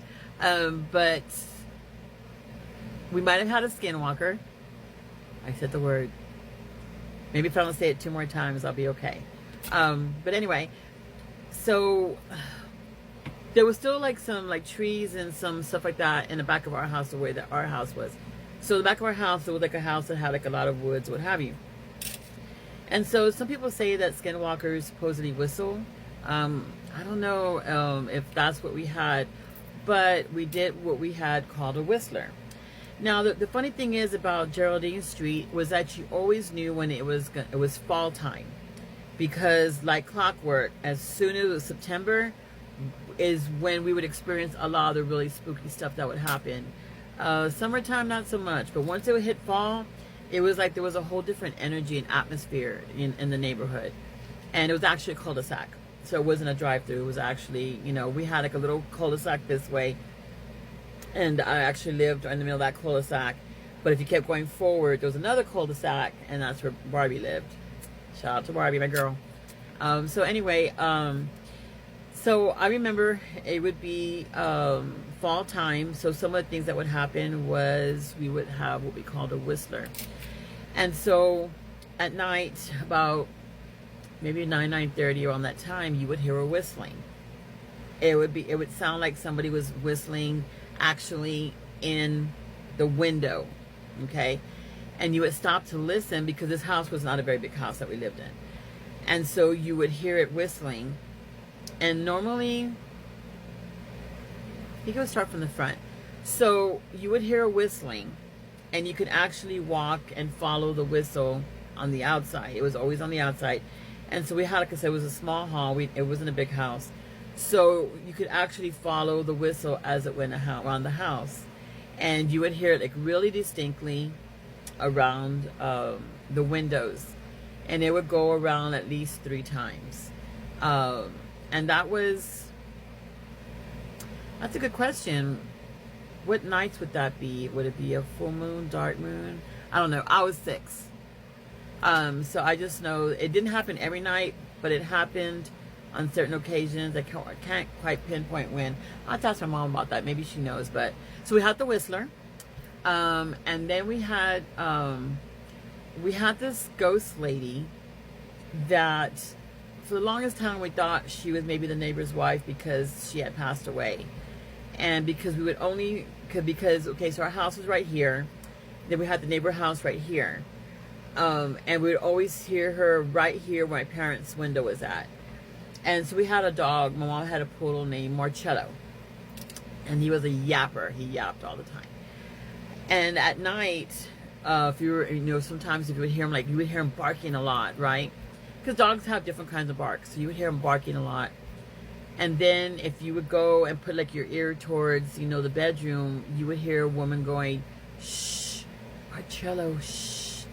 Speaker 15: But we might have had a skinwalker. I said the word. Maybe if I don't say it 2 more times, I'll be okay. But anyway, so there was still like some like trees and some stuff like that in the back of our house, the way that our house was. So the back of our house, it was like a house that had like a lot of woods, what have you. And so some people say that skinwalkers supposedly whistle. I don't know if that's what we had, but we did what we had called a whistler. Now, the funny thing is about Geraldine Street was that you always knew when it was fall time, because like clockwork, as soon as it was September is when we would experience a lot of the really spooky stuff that would happen. Summertime, not so much, but once it would hit fall, it was like there was a whole different energy and atmosphere in the neighborhood. And it was actually a cul-de-sac, so it wasn't a drive-through. It was actually, you know, we had like a little cul-de-sac this way, and I actually lived in the middle of that cul-de-sac. But if you kept going forward, there was another cul-de-sac, and that's where Barbie lived. Shout out to Barbie, my girl. So anyway, so I remember it would be fall time. So some of the things that would happen was we would have what we called a whistler. And so at night, about maybe 9:30 around that time, you would hear a whistling. It would sound like somebody was whistling actually in the window, okay? And you would stop to listen, because this house was not a very big house that we lived in. And so you would hear it whistling. And normally, you could start from the front. So you would hear a whistling, and you could actually walk and follow the whistle on the outside. It was always on the outside. And so we had, like I said, it was a small hall. It wasn't a big house. So you could actually follow the whistle as it went around the house. And you would hear it like really distinctly around the windows. And it would go around at least 3 times. And that's a good question. What nights would that be? Would it be a full moon, dark moon? I don't know. I was 6. So I just know it didn't happen every night, but it happened on certain occasions. I can't quite pinpoint when. I'll have to ask my mom about that. Maybe she knows. But so we had the whistler. And then we had this ghost lady that for the longest time we thought she was maybe the neighbor's wife, because she had passed away. And because we would only, okay, so our house was right here. Then we had the neighbor house right here. And we would always hear her right here where my parents' window was at. And so we had a dog. My mom had a poodle named Marcello. And he was a yapper. He yapped all the time. And at night, if you were, you know, sometimes if you would hear him, like, you would hear him barking a lot, right? Because dogs have different kinds of barks. So you would hear him barking a lot. And then if you would go and put like your ear towards, you know, the bedroom, you would hear a woman going, shh, Marcello, shh,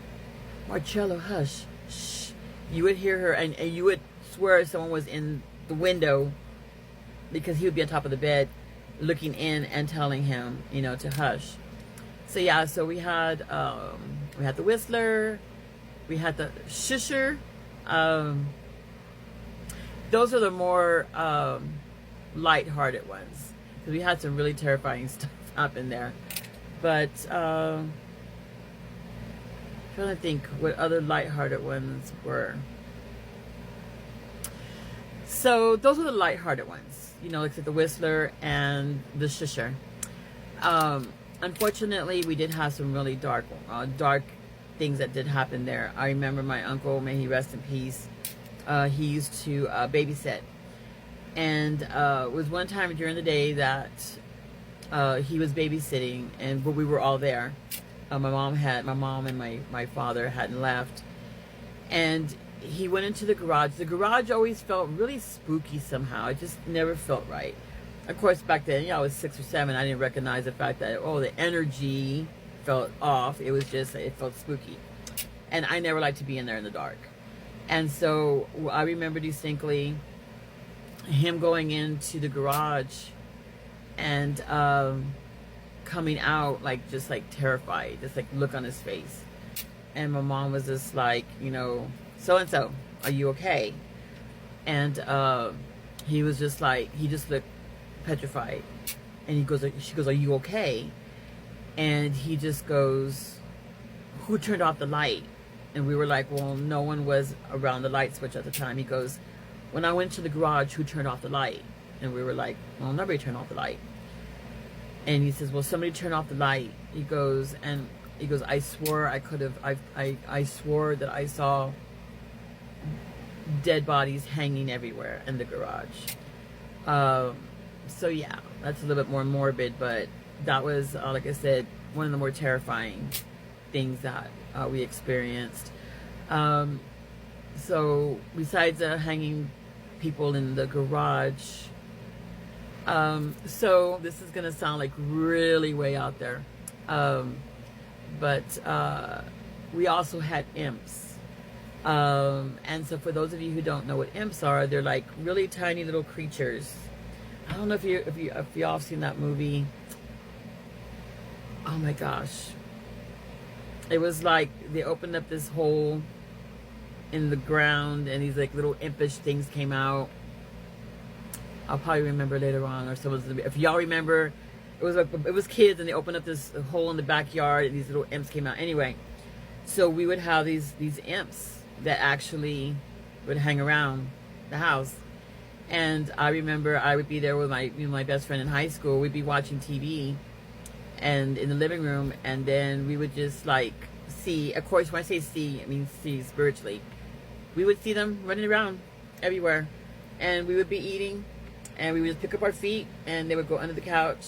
Speaker 15: Marcello, hush, shh. You would hear her, and you would swear someone was in the window, because he would be on top of the bed looking in and telling him, you know, to hush. So yeah, so we had the whistler, we had the shusher. Those are the more light-hearted ones, because we had some really terrifying stuff happen there. But I'm trying to think what other light-hearted ones were. So those were the light-hearted ones, you know, like the whistler and the shusher. Unfortunately, we did have some really dark things that did happen there. I remember my uncle, may he rest in peace. He used to babysit, and it was one time during the day that he was babysitting, but we were all there. My mom and my father hadn't left, and he went into the garage. The garage always felt really spooky somehow. It just never felt right. Of course, back then, I was 6 or 7. I didn't recognize the fact that, the energy felt off. It felt spooky, and I never liked to be in there in the dark. And so I remember distinctly him going into the garage and coming out just terrified, just look on his face. And my mom was just like, so-and-so, are you okay? And he was just like, he just looked petrified. And she goes, are you okay? And he just goes, who turned off the light? And we were like, well, no one was around the light switch at the time. He goes, when I went to the garage, who turned off the light? And we were like, well, nobody turned off the light. And he says, well, somebody turned off the light. He goes, I swore I swore that I saw dead bodies hanging everywhere in the garage. So yeah, that's a little bit more morbid, but that was, like I said, one of the more terrifying things that we experienced. So besides hanging people in the garage, so this is gonna sound like really way out there, but we also had imps. And so for those of you who don't know what imps are, they're like really tiny little creatures. I don't know if y'all have seen that movie. Oh my gosh. It was like they opened up this hole in the ground and these like little impish things came out. I'll probably remember later on, or someone's, if y'all remember, it was kids and they opened up this hole in the backyard and these little imps came out. Anyway, so we would have these imps that actually would hang around the house. And I remember I would be there with my best friend in high school. We'd be watching TV and in the living room, and then we would just like see, of course when I say see, I mean see spiritually. We would see them running around everywhere, and we would be eating and we would just pick up our feet and they would go under the couch,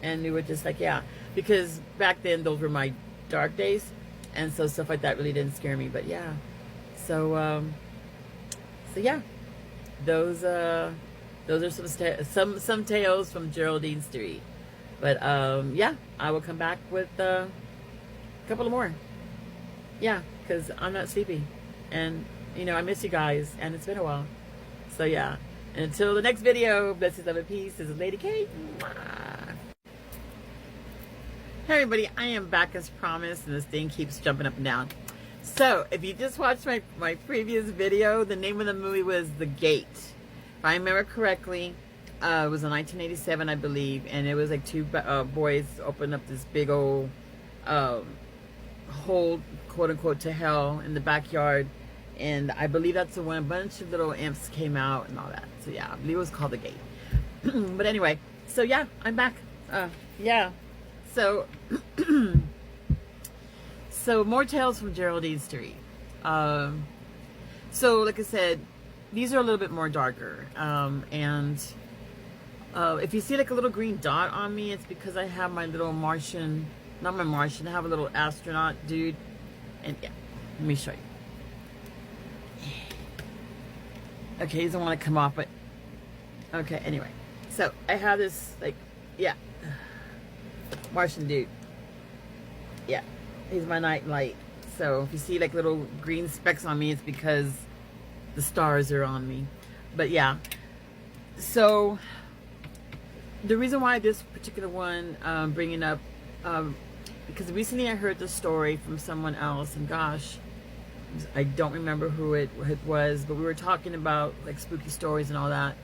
Speaker 15: and we would just like, yeah, because back then those were my dark days, and so stuff like that really didn't scare me. But yeah, so yeah, those are some tales from Geraldine Street. But yeah, I will come back with a couple of more. Yeah, because I'm not sleepy, and you know I miss you guys, and it's been a while. So yeah, and until the next video, blessings, love, and peace. This is Lady Kate. Hey everybody, I am back as promised, and this thing keeps jumping up and down. So if you just watched my previous video, the name of the movie was The Gate. If I remember correctly, it was in 1987, I believe, and it was like two boys opened up this big old hole, quote unquote, to hell in the backyard, and I believe that's the one a bunch of little imps came out and all that. So yeah, I believe it was called The Gate. But anyway, so yeah, I'm back. Yeah, so so more tales from Geraldine Street. So like I said, these are a little bit more darker, and if you see like a little green dot on me, it's because I have my little Martian, not my Martian, I have a little astronaut dude. And yeah, let me show you. Okay, he doesn't want to come off, but okay, anyway. So I have this, like, yeah, Martian dude. Yeah, he's my night light. So if you see like little green specks on me, it's because the stars are on me. But yeah, so the reason why this particular one bringing up, because recently I heard the story from someone else, and gosh, I don't remember who it was, but we were talking about like spooky stories and all that,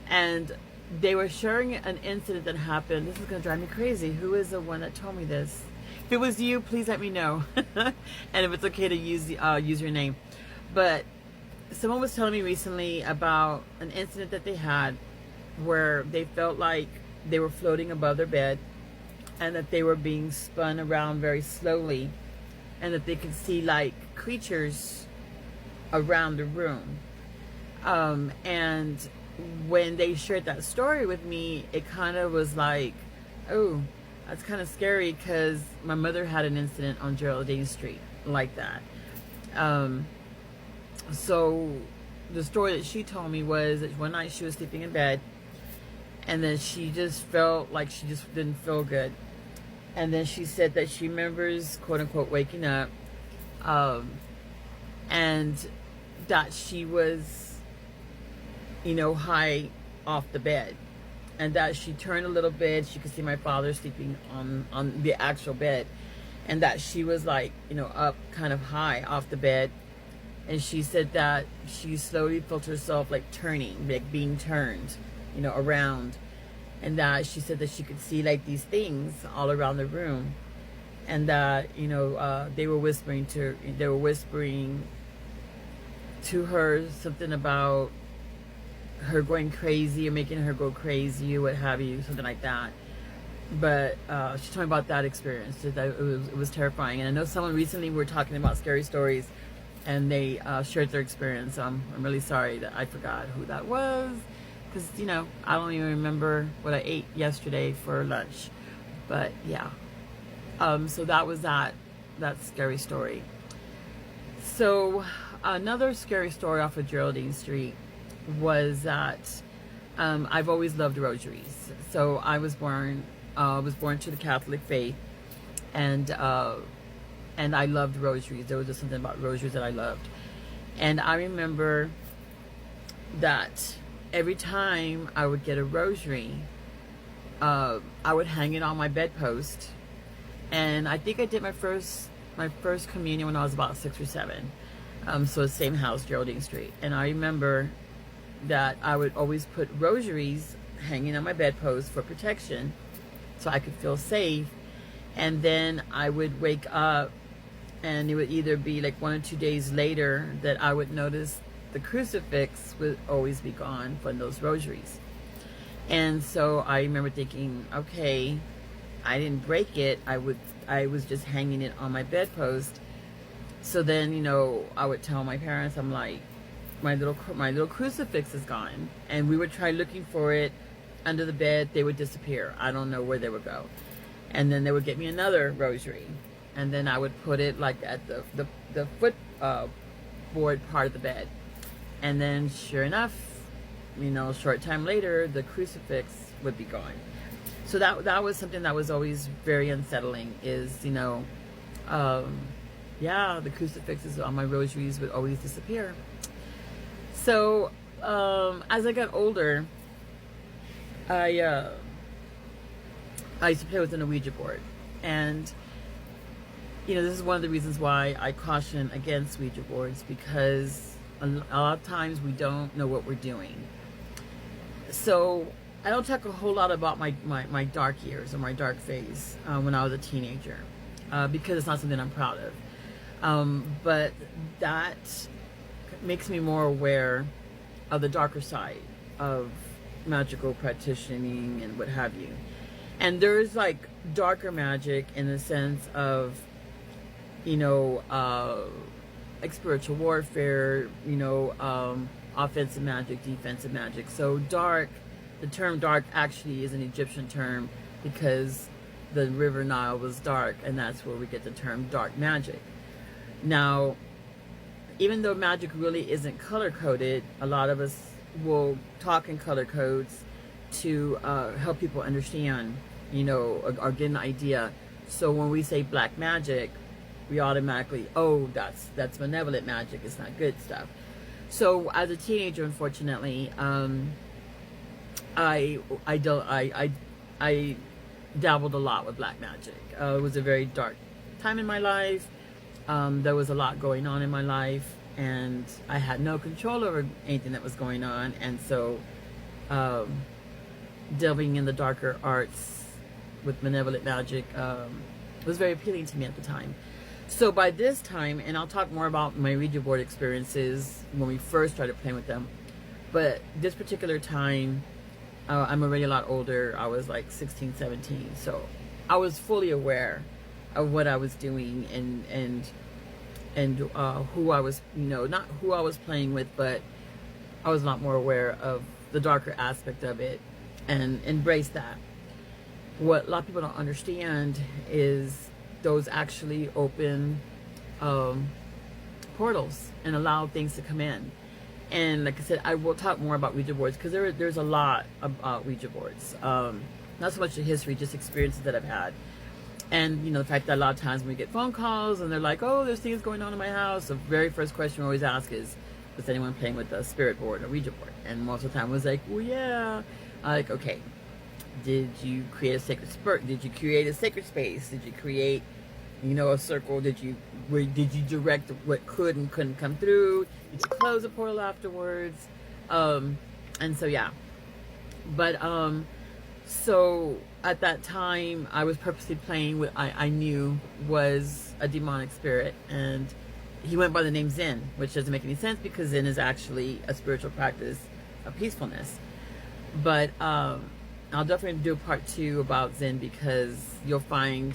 Speaker 15: and they were sharing an incident that happened. This is gonna drive me crazy. Who is the one that told me this? If it was you, please let me know. And if it's okay to use your name. But someone was telling me recently about an incident that they had where they felt like they were floating above their bed, and that they were being spun around very slowly, and that they could see like creatures around the room. And when they shared that story with me, it kind of was like, oh, that's kind of scary, because my mother had an incident on Geraldine Street like that. So the story that she told me was that one night she was sleeping in bed, and then she just felt like she just didn't feel good. And then she said that she remembers, quote unquote, waking up, and that she was, you know, high off the bed, and that she turned a little bit, she could see my father sleeping on the actual bed, and that she was like, you know, up kind of high off the bed. And she said that she slowly felt herself like turning, like being turned, you know, around. And that she said that she could see like these things all around the room. And that, you know, they were whispering to her something about her going crazy or making her go crazy or what have you, something like that. But she told me about that experience, that it was terrifying. And I know someone recently, we were talking about scary stories, and they shared their experience. I'm really sorry that I forgot who that was, because I don't even remember what I ate yesterday for lunch. But yeah, so that was that scary story. So another scary story off of Geraldine Street was that I've always loved rosaries. So I was born to the Catholic faith, and I loved rosaries. There was just something about rosaries that I loved. And I remember that every time I would get a rosary, I would hang it on my bedpost. And I think I did my first communion when I was about 6 or 7. So the same house, Geraldine Street. And I remember that I would always put rosaries hanging on my bedpost for protection, so I could feel safe. And then I would wake up, and it would either be like 1 or 2 days later that I would notice the crucifix would always be gone from those rosaries. And so I remember thinking, okay, I didn't break it. I was just hanging it on my bedpost. So then, I would tell my parents, I'm like, my little crucifix is gone. And we would try looking for it under the bed. They would disappear. I don't know where they would go. And then they would get me another rosary, and then I would put it like at the foot board part of the bed. And then sure enough, short time later, the crucifix would be gone. So that was something that was always very unsettling, is the crucifixes on my rosaries would always disappear. So as I got older, I used to play with an Ouija board. And this is one of the reasons why I caution against Ouija boards, because a lot of times we don't know what we're doing. So I don't talk a whole lot about my dark years or my dark phase when I was a teenager, because it's not something I'm proud of. But that makes me more aware of the darker side of magical practicing and what have you. And there's like darker magic in the sense of, like spiritual warfare, offensive magic, defensive magic. So dark, the term dark actually is an Egyptian term, because the river Nile was dark, and that's where we get the term dark magic. Now, even though magic really isn't color-coded, a lot of us will talk in color codes to help people understand, or get an idea. So when we say black magic, we automatically, that's malevolent magic. It's not good stuff. So as a teenager, unfortunately, I dabbled a lot with black magic. It was a very dark time in my life. There was a lot going on in my life, and I had no control over anything that was going on. And so delving in the darker arts with malevolent magic was very appealing to me at the time. So by this time, and I'll talk more about my Ouija board experiences when we first started playing with them, but this particular time, I'm already a lot older. I was like 16, 17. So I was fully aware of what I was doing, and who I was, not who I was playing with, but I was a lot more aware of the darker aspect of it and embrace that. What a lot of people don't understand is those actually open portals and allow things to come in. And like I said, I will talk more about Ouija boards, because there's a lot about Ouija boards. Not so much the history, just experiences that I've had. And the fact that a lot of times when we get phone calls and they're like, oh, there's things going on in my house, the very first question we always ask is anyone playing with a spirit board or Ouija board? And most of the time it was like, well, yeah. Like, okay, did you create a sacred spirit? Did you create a sacred space? Did you create, a circle? Did you direct what could and couldn't come through? Did you close a portal afterwards? And so, yeah. But, so at that time, I was purposely playing with, I knew was a demonic spirit, and he went by the name Zen, which doesn't make any sense, because Zen is actually a spiritual practice of peacefulness. But I'll definitely do a part 2 about Zen, because you'll find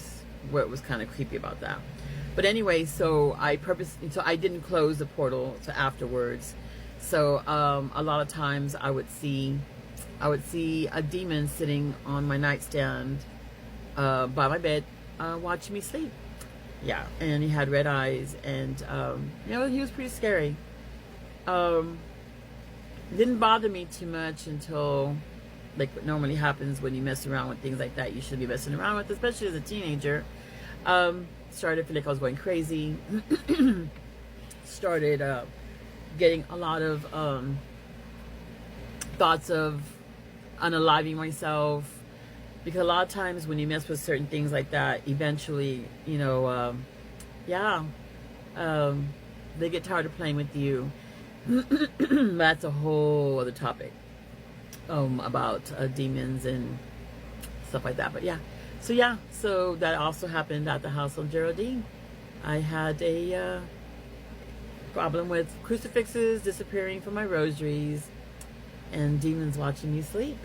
Speaker 15: what was kind of creepy about that. But anyway, so I didn't close the portal to afterwards. So a lot of times I would see I would see a demon sitting on my nightstand by my bed watching me sleep. Yeah, and he had red eyes, and you know, he was pretty scary. Didn't bother me too much until, like what normally happens when you mess around with things like that you should be messing around with, especially as a teenager. Started to feel like I was going crazy. Started getting a lot of thoughts of unaliving myself, because a lot of times when you mess with certain things like that, eventually, you know, they get tired of playing with you. That's a whole other topic about demons and stuff like that. But yeah, so that also happened at the house on Geraldine. I had a problem with crucifixes disappearing from my rosaries and demons watching me sleep,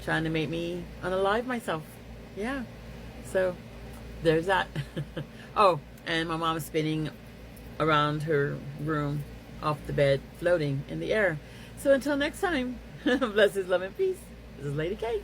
Speaker 15: trying to make me unalive myself. Yeah, so there's that. Oh, and my mom spinning around her room off the bed, floating in the air. So until next time, blessings, love, and peace. This is Lady K.